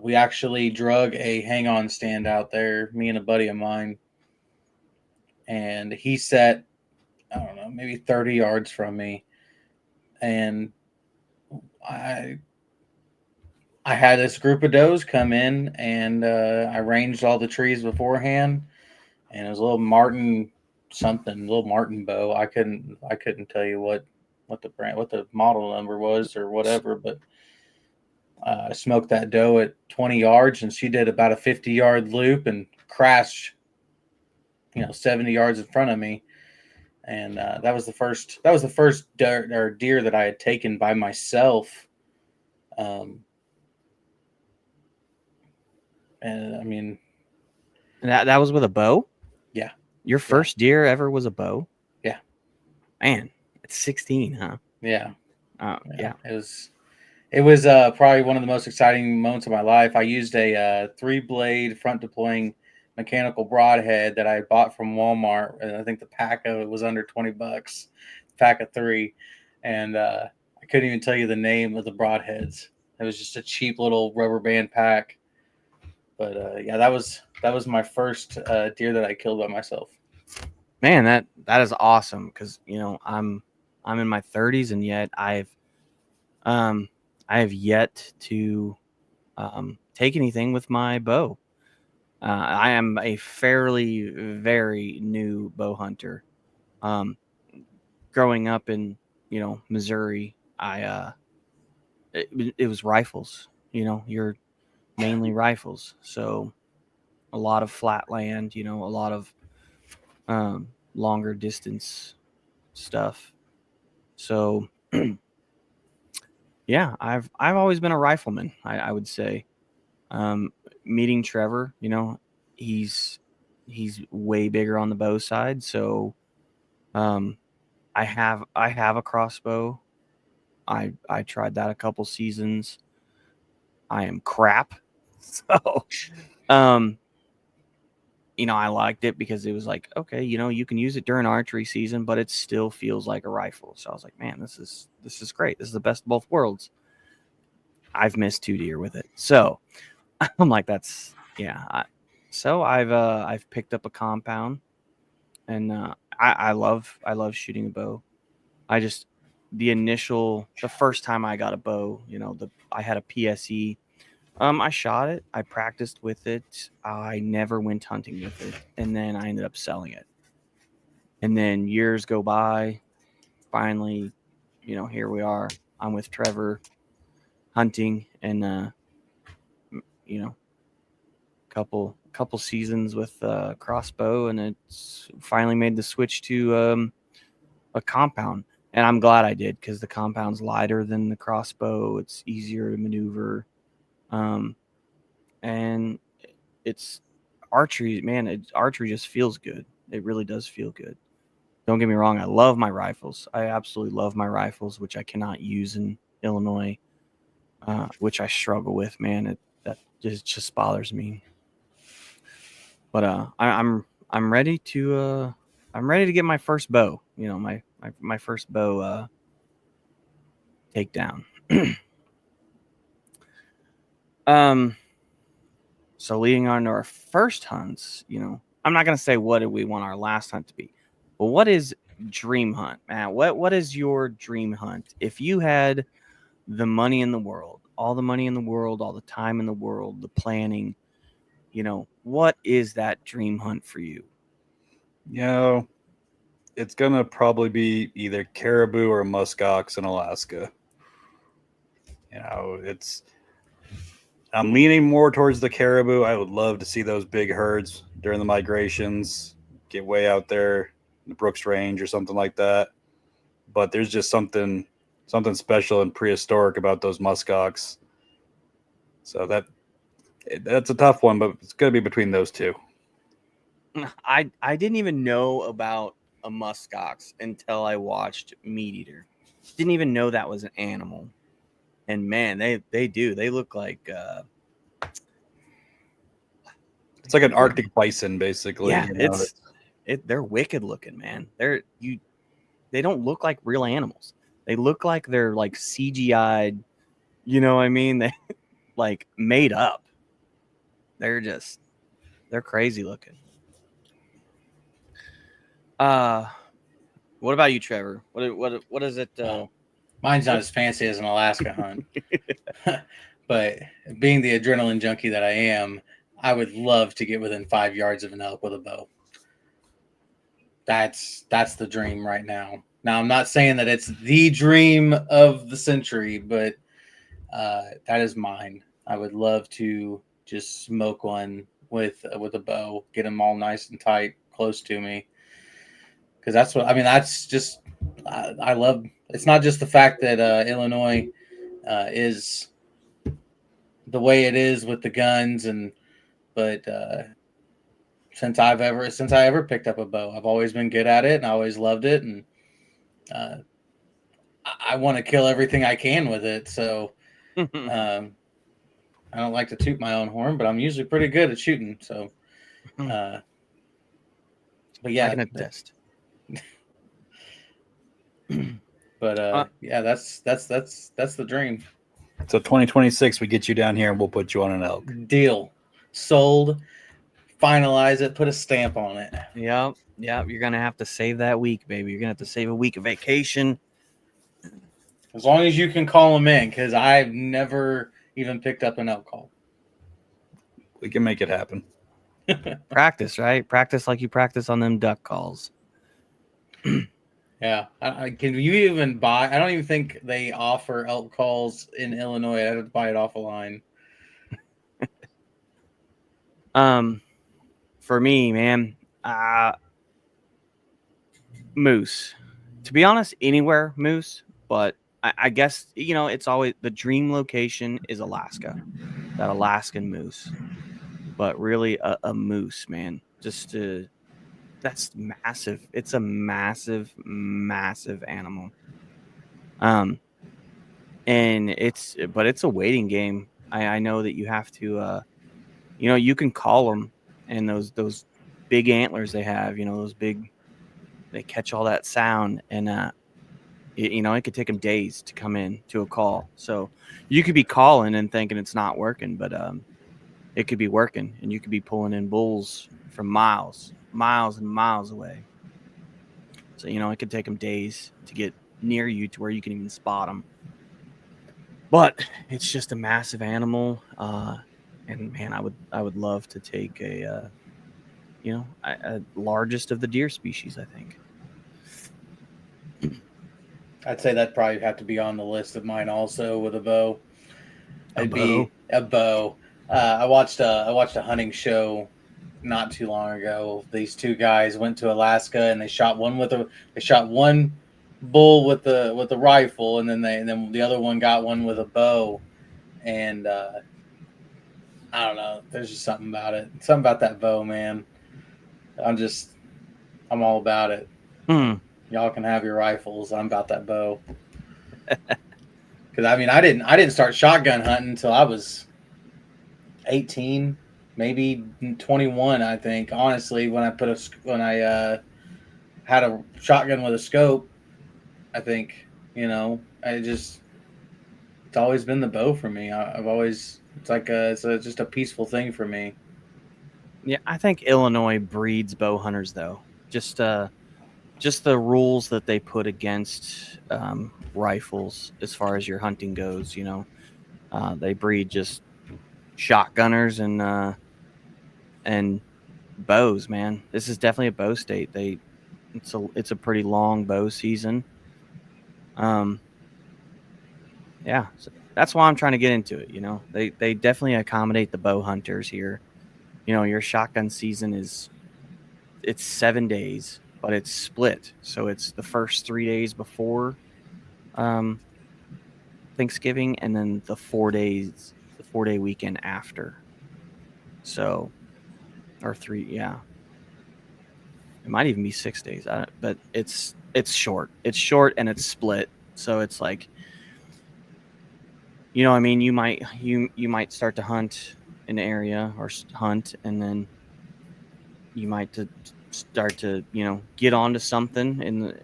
B: we actually drug a hang-on stand out there. Me and a buddy of mine, and he sat, I don't know, maybe 30 yards from me, and I had this group of does come in, and I ranged all the trees beforehand, and it was a little Martin bow. I couldn't tell you what the model number was or whatever, but I smoked that doe at 20 yards, and she did about a 50-yard loop and crashed, 70 yards in front of me. And that was the first deer that I had taken by myself. And I mean,
A: that was with a bow?
B: Yeah.
A: Your first deer ever was a bow?
B: Yeah.
A: Man, it's 16, huh?
B: Yeah.
A: Yeah.
B: It was probably one of the most exciting moments of my life. I used a 3-blade front deploying mechanical broadhead that I bought from Walmart, and I think the pack of it was under $20, pack of 3, and I couldn't even tell you the name of the broadheads. It was just a cheap little rubber band pack. But that was my first deer that I killed by myself.
A: Man, that is awesome, because I'm in my 30s, and yet I have yet to take anything with my bow. I am a fairly very new bow hunter. Growing up in Missouri, it was rifles. You're mainly rifles, so a lot of flat land. A lot of longer distance stuff. So yeah, I've always been a rifleman. I would say. Meeting Trevor, he's way bigger on the bow side. So, I have a crossbow. I tried that a couple seasons. I am crap. So, I liked it because it was like, okay, you can use it during archery season, but it still feels like a rifle. So I was like, man, this is great. This is the best of both worlds. I've missed 2 deer with it. So I'm like, that's so I've picked up a compound, and I love shooting a bow. The first time I got a bow, I had a PSE. I shot it. I practiced with it. I never went hunting with it, and then I ended up selling it. And then years go by. Finally, here we are. I'm with Trevor hunting, and couple seasons with crossbow, and it's finally made the switch to a compound. And I'm glad I did, because the compound's lighter than the crossbow. It's easier to maneuver. And it's archery, man. Archery just feels good. It really does feel good. Don't get me wrong. I love my rifles. I absolutely love my rifles, which I cannot use in Illinois, which I struggle with, man. That just bothers me. But I'm ready to get my first bow. My first bow takedown. So leading on to our first hunts, I'm not gonna say what did we want our last hunt to be, but what is dream hunt, man? What is your dream hunt? If you had the money in the world, all the money in the world, all the time in the world, the planning, what is that dream hunt for you?
C: It's gonna probably be either caribou or muskox in Alaska. I'm leaning more towards the caribou. I would love to see those big herds during the migrations, get way out there in the Brooks Range or something like that. But there's just something special and prehistoric about those muskox. So that's a tough one, but it's going to be between those two.
A: I didn't even know about a muskox until I watched Meat Eater. Didn't even know that was an animal. And man, they do. They look like
C: It's like an Arctic bison, basically.
A: yeah,
C: you know?
A: they're wicked looking, man. They don't look like real animals. They look like they're like CGI'd, you know what I mean? They like made up. They're crazy looking. What about you, Trevor? What is it?
B: Mine's not as fancy as an Alaska hunt, but being the adrenaline junkie that I am, I would love to get within 5 yards of an elk with a bow. That's the dream right now. Now, I'm not saying that it's the dream of the century, but that is mine. I would love to just smoke one with a bow, get them all nice and tight, close to me. Because that's what I mean. That's just I love. It's not just the fact that Illinois is the way it is with the guns, but since I ever picked up a bow, I've always been good at it, and I always loved it, and I want to kill everything I can with it. So I don't like to toot my own horn, but I'm usually pretty good at shooting. So, but yeah,
A: I can attest.
B: But yeah, that's the dream.
C: So 2026, we get you down here and we'll put you on an elk.
B: Deal. Sold. Finalize it. Put a stamp on it.
A: Yep. You're gonna have to save that week, baby. You're gonna have to save a week of vacation.
B: As long as you can call them in, because I've never even picked up an elk call.
C: We can make it happen.
A: Practice, right? Practice like you practice on them duck calls.
B: Yeah. Can you even buy? I don't even think they offer elk calls in Illinois. I have to buy it off a line.
A: For me, man, moose. To be honest, anywhere moose, but I guess it's always the dream location is Alaska, that Alaskan moose. But really, a moose, man, that's massive. It's a massive, massive animal. And it's a waiting game. I know that you have to, you can call them, and those big antlers they have, those big, they catch all that sound, and it could take them days to come in to a call. So you could be calling and thinking it's not working, but it could be working, and you could be pulling in bulls from miles and miles away. So it could take them days to get near you to where you can even spot them. But it's just a massive animal, and man, I would love to take a largest of the deer species, I think.
B: I'd say that'd probably have to be on the list of mine also with a bow.
A: It'd be
B: a bow. I watched a hunting show not too long ago. These two guys went to Alaska and they shot one bull with the rifle, and then the other one got one with a bow. And I don't know. There's just something about it. Something about that bow, man. I'm all about it. Y'all can have your rifles. I'm about that bow. Because I didn't start shotgun hunting until I was 18, maybe 21. I think honestly, when I had a shotgun with a scope, I think it's always been the bow for me. It's just a peaceful thing for me.
A: Yeah, I think Illinois breeds bow hunters, though. Just the rules that they put against rifles as far as your hunting goes. They breed just shotgunners and bows. Man, this is definitely a bow state. It's a pretty long bow season. Yeah, so that's why I'm trying to get into it. They definitely accommodate the bow hunters here. Your shotgun season it's 7 days, but it's split. So it's the first 3 days before Thanksgiving, and then the 4 4-day weekend after. So, or 3, yeah. It might even be 6 days. But it's short. It's short and it's split. So it's like, you know, I mean, you might start to hunt an area or hunt, and then you might start to, you know, get onto something,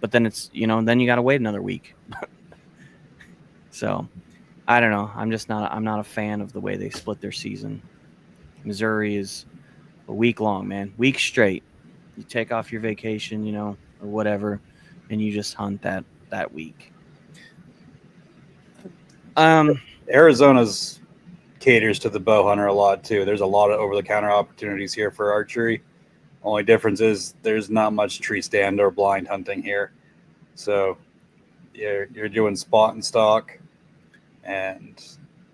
A: but then it's, you know, then you got to wait another week. So I don't know. I'm not a fan of the way they split their season. Missouri is a week long, man. Week straight. You take off your vacation, you know, or whatever, and you just hunt that week.
C: Arizona's caters to the bow hunter a lot too. There's a lot of over-the-counter opportunities here for archery. Only difference is there's not much tree stand or blind hunting here. So you're doing spot and stock, and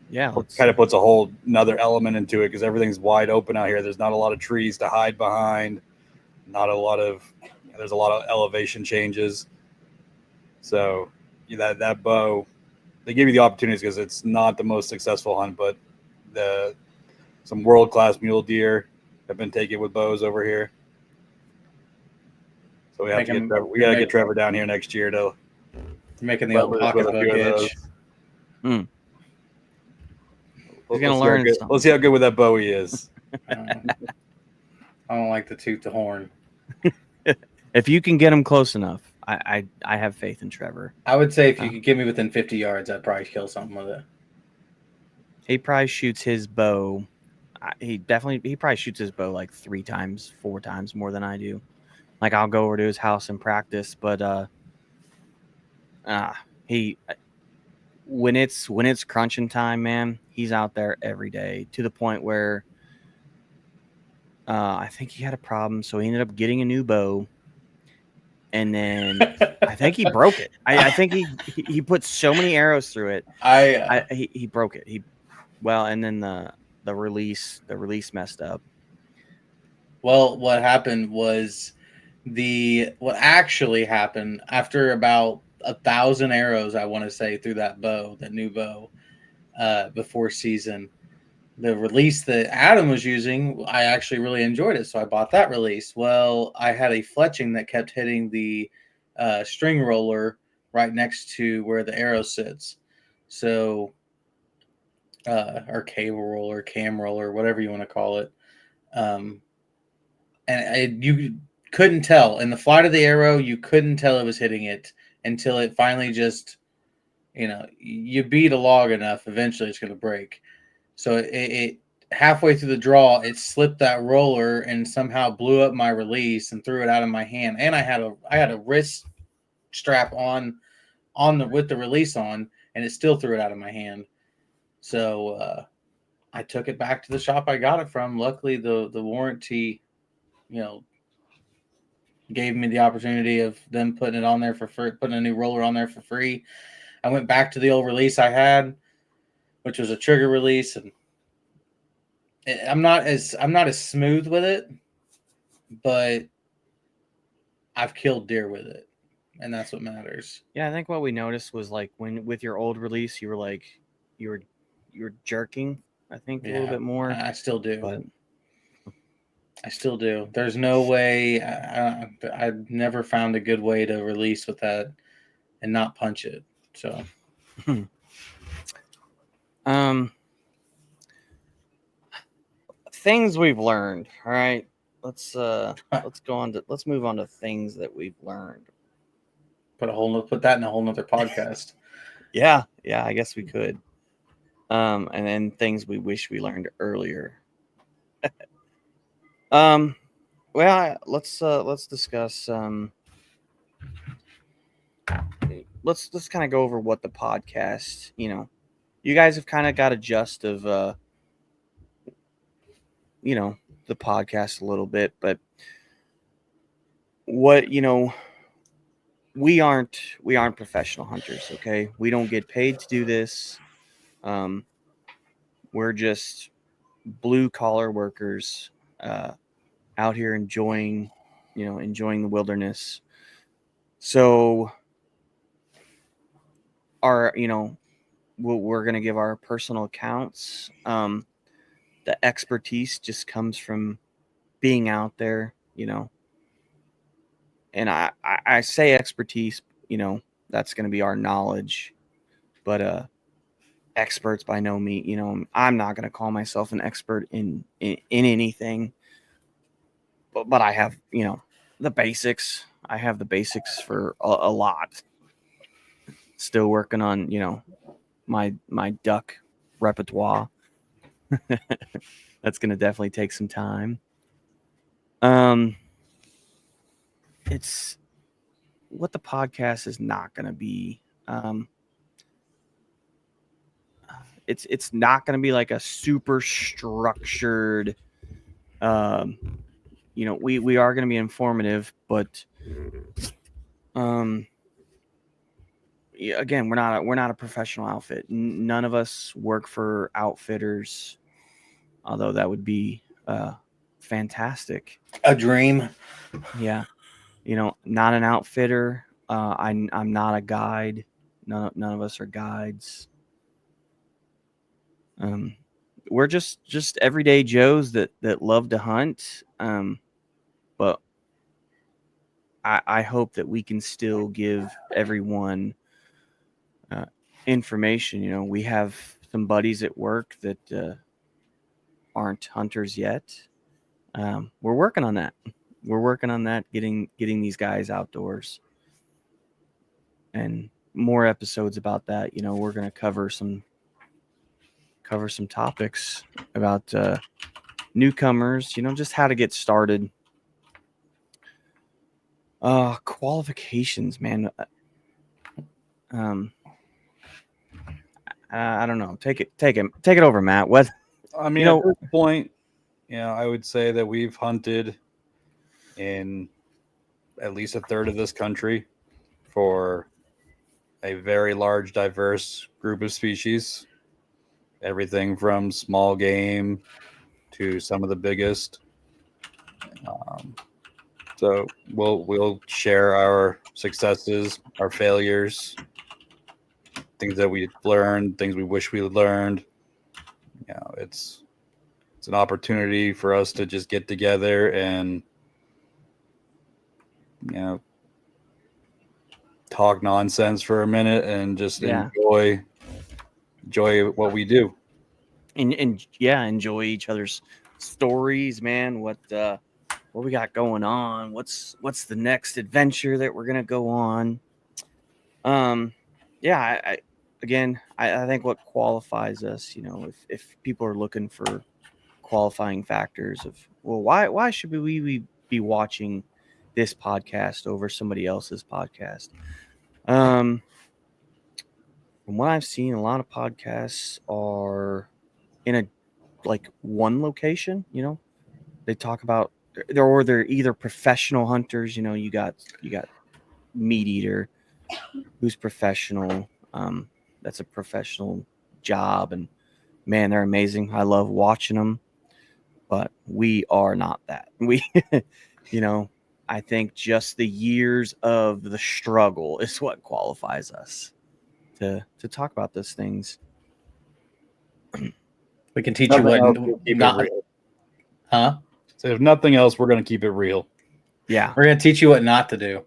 A: Yeah,
C: kind of puts a whole another element into it because everything's wide open out here. There's not a lot of trees to hide behind. There's a lot of elevation changes. So that bow, they give you the opportunities because it's not the most successful hunt, but some world-class mule deer have been taken with bows over here. So we gotta get Trevor down here next year to
B: making the old pocketbook itch.
A: He's gonna learn something.
C: Let's see how good with that bow he is.
B: I don't like to toot the horn.
A: If you can get him close enough, I have faith in Trevor.
B: I would say if you could get me within 50 yards, I'd probably kill something with it.
A: He probably shoots his bow. He probably shoots his bow like 3 times, 4 times more than I do. Like, I'll go over to his house and practice, but when it's crunching time, man, he's out there every day, to the point where I think he had a problem, so he ended up getting a new bow, and then I think he broke it. I think he put so many arrows through it. He broke it. And then the release messed up.
B: Well, what happened was what actually happened after about 1,000 arrows, I want to say, through that new bow, before season, the release that Adam was using, I actually really enjoyed it, so I bought that release. Well, I had a fletching that kept hitting the string roller right next to where the arrow sits. So, or cable roller, cam roller, whatever you want to call it. And you couldn't tell. In the flight of the arrow, you couldn't tell it was hitting it until it finally just, you beat a log enough, eventually it's going to break. So it halfway through the draw, it slipped that roller and somehow blew up my release and threw it out of my hand. And I had a wrist strap on with the release on, and it still threw it out of my hand. So I took it back to the shop I got it from. Luckily, the warranty, gave me the opportunity of them putting it on there for free, putting a new roller on there for free. I went back to the old release I had, which was a trigger release, and I'm not as smooth with it, but I've killed deer with it, and that's what matters.
A: Yeah, I think what we noticed was, like, when with your old release, you were jerking, I think, a little bit more.
B: I still do.
A: But
B: I still do. There's no way. I've never found a good way to release with that and not punch it. So,
A: things we've learned. All right, let's move on to things that we've learned.
B: Put that in a whole nother podcast.
A: Yeah, I guess we could. And then things we wish we learned earlier. Well, let's discuss. Let's kind of go over what the podcast. You guys have kind of got a gist of the podcast a little bit, but what we aren't professional hunters. Okay, we don't get paid to do this. We're just blue collar workers out here enjoying the wilderness. So we're going to give our personal accounts. The expertise just comes from being out there, and I say expertise, that's going to be our knowledge, but experts by no means, I'm not going to call myself an expert in anything, but I have, the basics. I have the basics for a lot. Still working on, my duck repertoire. That's going to definitely take some time. It's what the podcast is not going to be. It's not going to be like a super structured. We are going to be informative, but again, we're not a professional outfit. None of us work for outfitters, although that would be fantastic.
B: A dream.
A: Yeah, not an outfitter. I'm not a guide. None of us are guides. We're just everyday Joes that love to hunt. But I hope that we can still give everyone information. We have some buddies at work that aren't hunters yet. We're working on that. We're working on that, getting these guys outdoors, and more episodes about that. We're going to cover some topics about newcomers, just how to get started. Qualifications, man. I don't know. Take it over, Matt. What?
C: I mean, at this point, I would say that we've hunted in at least a third of this country for a very large, diverse group of species. Everything from small game to some of the biggest. So we'll share our successes, our failures, things that we've learned, things we wish we had learned. It's an opportunity for us to just get together and talk nonsense for a minute and just enjoy what we do.
A: And enjoy each other's stories, man. What we got going on? What's the next adventure that we're gonna go on? I think what qualifies us, if people are looking for qualifying factors of, well, why should we be watching this podcast over somebody else's podcast? From what I've seen, a lot of podcasts are in a one location. They talk about they're either professional hunters. You got Meat Eater, who's professional. That's a professional job, and man, they're amazing. I love watching them, but we are not that. We, I think just the years of the struggle is what qualifies us to talk about those things.
B: We can teach you what not. Huh?
C: So if nothing else, we're going to keep it real.
A: Yeah,
B: we're going to teach you what not to do.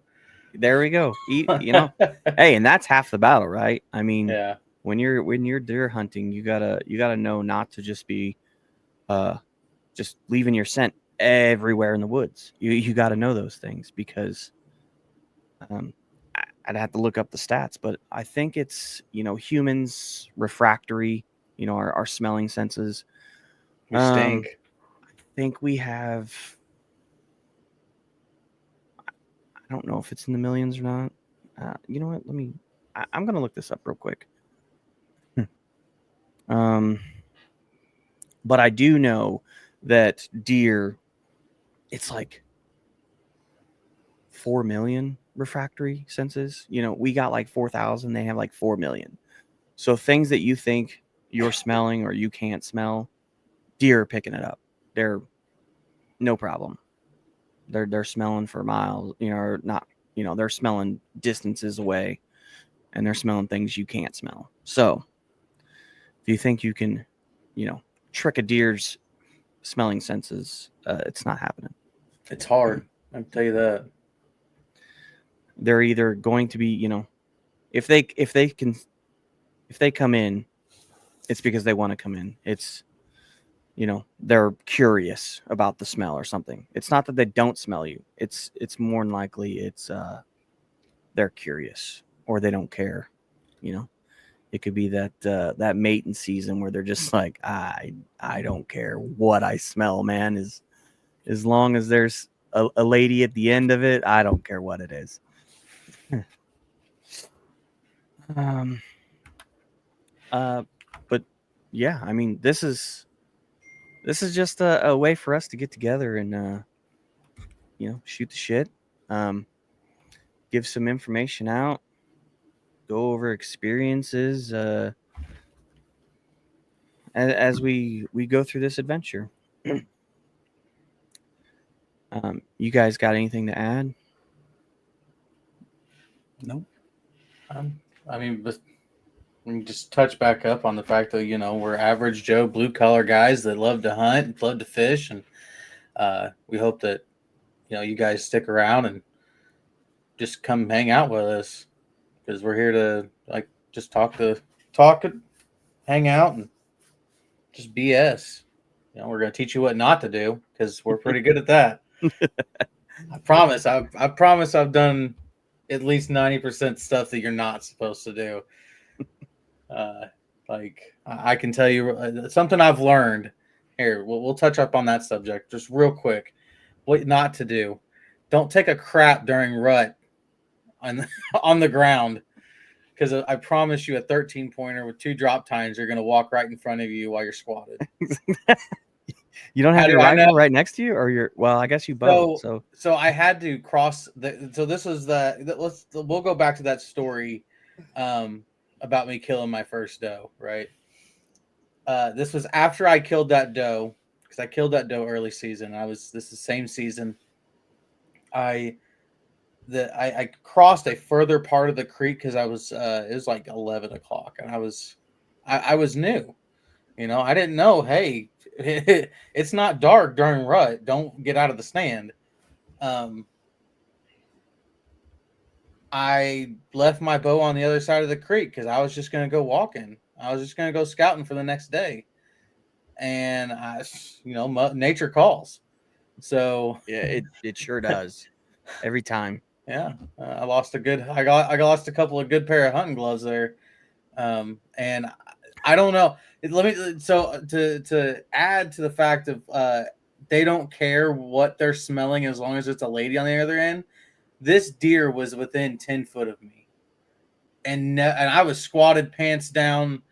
A: There we go. Hey, and that's half the battle, right? I mean,
B: yeah.
A: When you're deer hunting, you gotta know not to just be just leaving your scent everywhere in the woods. You got to know those things, because I'd have to look up the stats, but I think it's humans refractory, our smelling senses.
B: We stink.
A: I think we have, I don't know if it's in the millions or not. You know what? I'm gonna look this up real quick. But I do know that deer, it's like 4 million refractory senses. We got like 4,000. They have like 4 million. So things that you think you're smelling or you can't smell, deer are picking it up. They're no problem. They're smelling for miles, or not, they're smelling distances away, and they're smelling things you can't smell. So if you think you can, trick a deer's smelling senses, it's not happening.
B: It's hard. I'll tell you that.
A: They're either going to be, if they come in, it's because they want to come in. It's, they're curious about the smell or something. It's not that they don't smell you. It's more than likely they're curious or they don't care. It could be that mating season where they're just like, I don't care what I smell, man. As long as there's a lady at the end of it, I don't care what it is. But yeah, I mean, this is just a way for us to get together and shoot the shit, give some information out, go over experiences as we go through this adventure. You guys got anything to add?
C: No.
B: I mean, but we can just touch back up on the fact that we're average Joe blue collar guys that love to hunt, love to fish, and we hope that you guys stick around and just come hang out with us because we're here to just talk, hang out, and just BS. We're gonna teach you what not to do because we're pretty good at that. I promise. I promise. I've done at least 90% stuff that you're not supposed to do. I can tell you something I've learned. Here, we'll touch up on that subject just real quick. What not to do? Don't take a crap during rut on the ground, because I promise you, a 13-pointer with 2 drop tines are going to walk right in front of you while you're squatted.
A: You don't have your rifle right next to you, or your? Well, I guess you both.
B: So I had to cross so this was we'll go back to that story about me killing my first doe, right? This was after I killed that doe, because I killed that doe early season. This is the same season. I crossed a further part of the creek because it was like 11 o'clock, and I was new. I didn't know, hey, it's not dark during rut. Don't get out of the stand. I left my bow on the other side of the creek because I was just going to go walking. I was just going to go scouting for the next day. And nature calls. So
A: yeah, it sure does. Every time.
B: Yeah. I lost I lost a couple of good pair of hunting gloves there. And I don't know. To add to the fact of they don't care what they're smelling as long as it's a lady on the other end. This deer was within 10 foot of me, and I was squatted, pants down,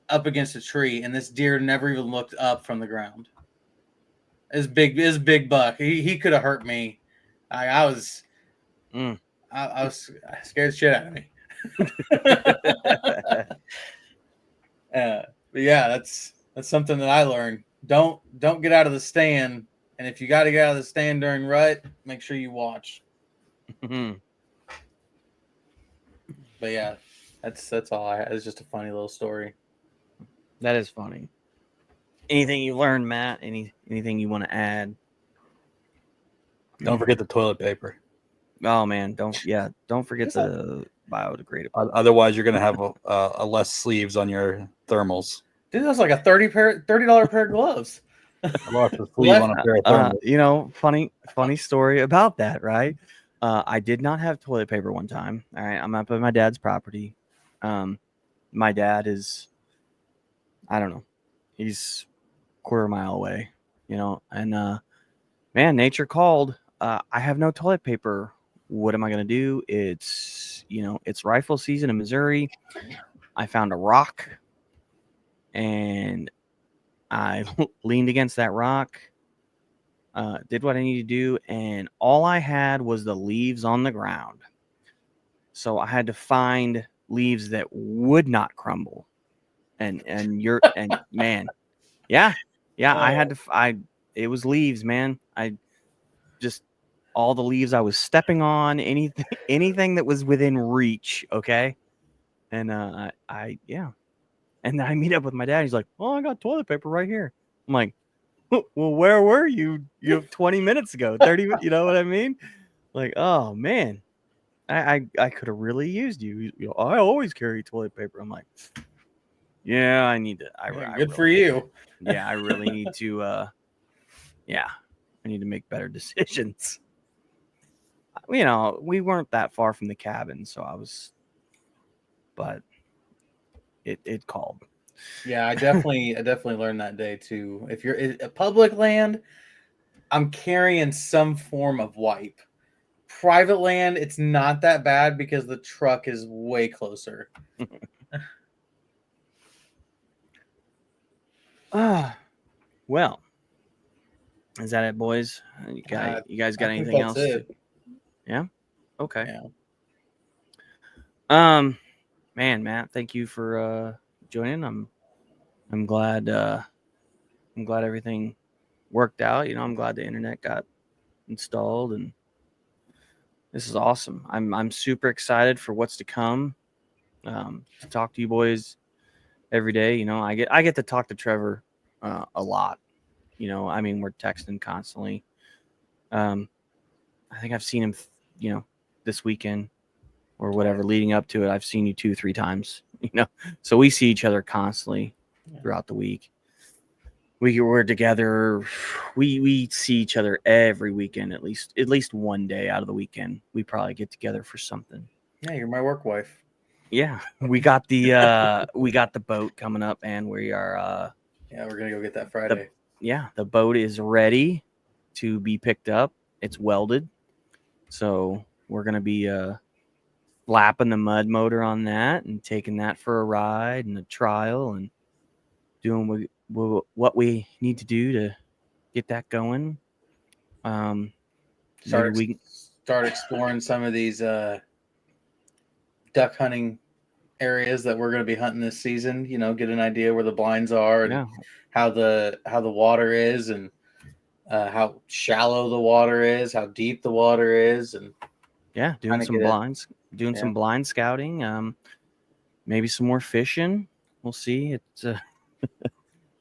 B: up against a tree, and this deer never even looked up from the ground. It's big buck. He could have hurt me. I was scared the shit out of me. But yeah, that's something that I learned. Don't get out of the stand, and if you got to get out of the stand during rut, make sure you watch. But yeah, that's all I had. It's just a funny little story.
A: That is funny. Anything you learned, Matt? Anything you want to add?
C: Don't forget the toilet paper.
A: Oh man, don't forget the biodegradable.
C: Otherwise, you're gonna have a less sleeves on your thermals.
B: Dude, that's like a $30 pair of gloves.
C: I lost a sleeve on a pair of thermals.
A: Funny story about that, right? I did not have toilet paper one time. All right, I'm up at my dad's property. My dad is, I don't know, he's a quarter mile away, and man, nature called. I have no toilet paper. What am I going to do? It's rifle season in Missouri. I found a rock and I leaned against that rock, did what I needed to do. And all I had was the leaves on the ground. So I had to find leaves that would not crumble. And man, yeah. I had to, it was leaves, man. All the leaves I was stepping on, anything that was within reach. Okay. And And then I meet up with my dad. He's like, "Oh, I got toilet paper right here." I'm like, "Well, where were you? You have 20 minutes ago, 30. You know what I mean? Like, oh man, I could have really used you. I always carry toilet paper." I'm like, "Yeah, I need to. I
B: Good for
A: really,
B: you.
A: yeah, I really need to. Yeah, I need to make better decisions." You know, we weren't that far from the cabin, so but it called.
B: Yeah, I definitely learned that day too. If you're a public land, I'm carrying some form of wipe. Private land, it's not that bad because the truck is way closer.
A: Well, is that it, boys? You guys got
B: I think
A: anything
B: that's
A: else?
B: it.
A: Yeah. Okay.
B: Yeah.
A: Man, Matt, thank you for joining. I'm glad everything worked out. You know, I'm glad the internet got installed, and this is awesome. I'm super excited for what's to come. To talk to you boys every day. You know, I get to talk to Trevor a lot. You know, I mean, we're texting constantly. I think I've seen him, you know, this weekend or whatever leading up to it. I've seen you 2-3 times, you know, so we see each other constantly throughout the week. We're together. We see each other every weekend, at least one day out of the weekend. We probably get together for something.
B: Yeah, you're my work wife.
A: Yeah, we got the boat coming up, and we are
B: Yeah, we're gonna go get that Friday.
A: The boat is ready to be picked up. It's welded, so we're gonna be lapping the mud motor on that and taking that for a ride and a trial and doing what we need to do to get that going.
B: Start exploring some of these duck hunting areas that we're going to be hunting this season. You know, get an idea where the blinds are and how the water is and how shallow the water is, how deep the water is, and
A: doing some blind scouting. Maybe some more fishing. We'll see. It's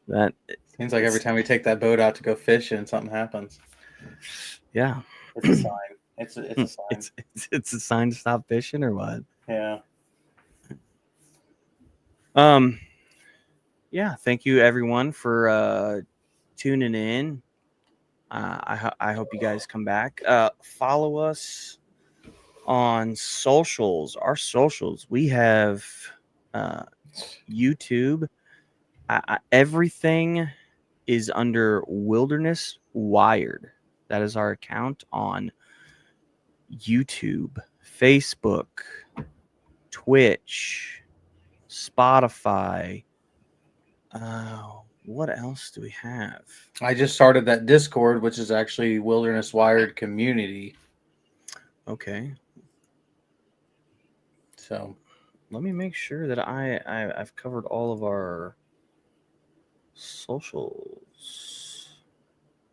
A: that
B: seems like every time we take that boat out to go fishing, something happens.
A: Yeah,
B: it's a sign. It's a sign.
A: It's a sign to stop fishing or what?
B: Yeah.
A: Yeah. Thank you everyone for tuning in. I hope you guys come back. Follow us on socials. Our socials. We have YouTube. Everything is under Wilderness Wired. That is our account on YouTube, Facebook, Twitch, Spotify. What else do we have?
B: I just started that Discord, which is actually Wilderness Wired Community.
A: Okay.
B: So
A: let me make sure that I've covered all of our socials,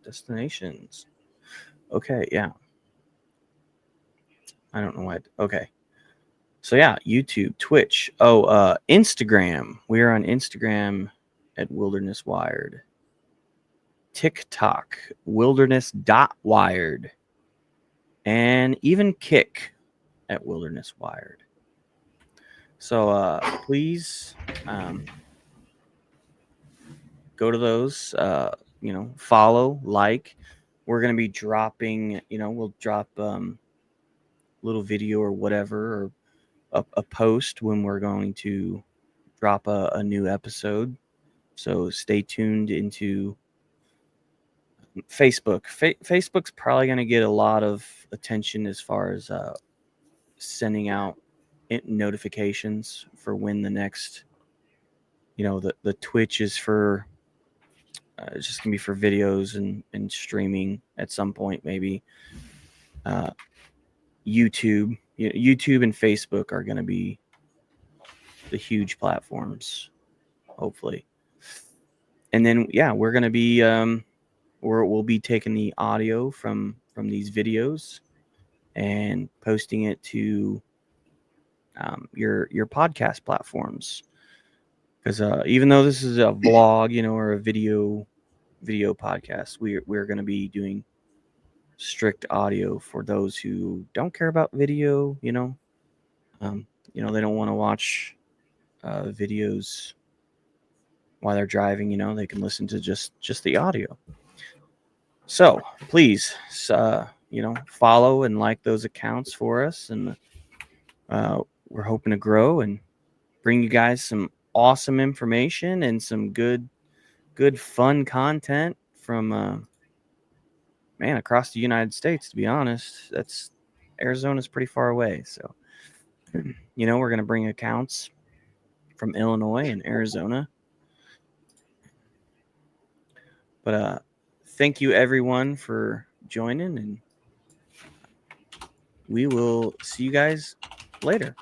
A: destinations. Okay, yeah. I don't know why. Okay. So yeah, YouTube, Twitch. Instagram. We're on Instagram at Wilderness Wired. TikTok, wilderness.wired. And even Kick at Wilderness Wired. So please go to those, follow, like. We're going to be dropping, we'll drop little video or whatever, or a post when we're going to drop a new episode. So stay tuned into Facebook. Facebook's probably going to get a lot of attention as far as sending out notifications for when the next, the Twitch is for, it's just going to be for videos and streaming at some point, maybe. YouTube and Facebook are going to be the huge platforms, hopefully. And then, we're going to be, we'll be taking the audio from these videos and posting it to your podcast platforms. because even though this is a vlog, or a video podcast, we're going to be doing strict audio for those who don't care about video. They don't want to watch videos while they're driving. They can listen to just the audio. So please, follow and like those accounts for us, and we're hoping to grow and bring you guys some awesome information and some good fun content from across the United States. To be honest, Arizona's pretty far away, so we're going to bring accounts from Illinois and Arizona. But thank you everyone for joining, and we will see you guys later.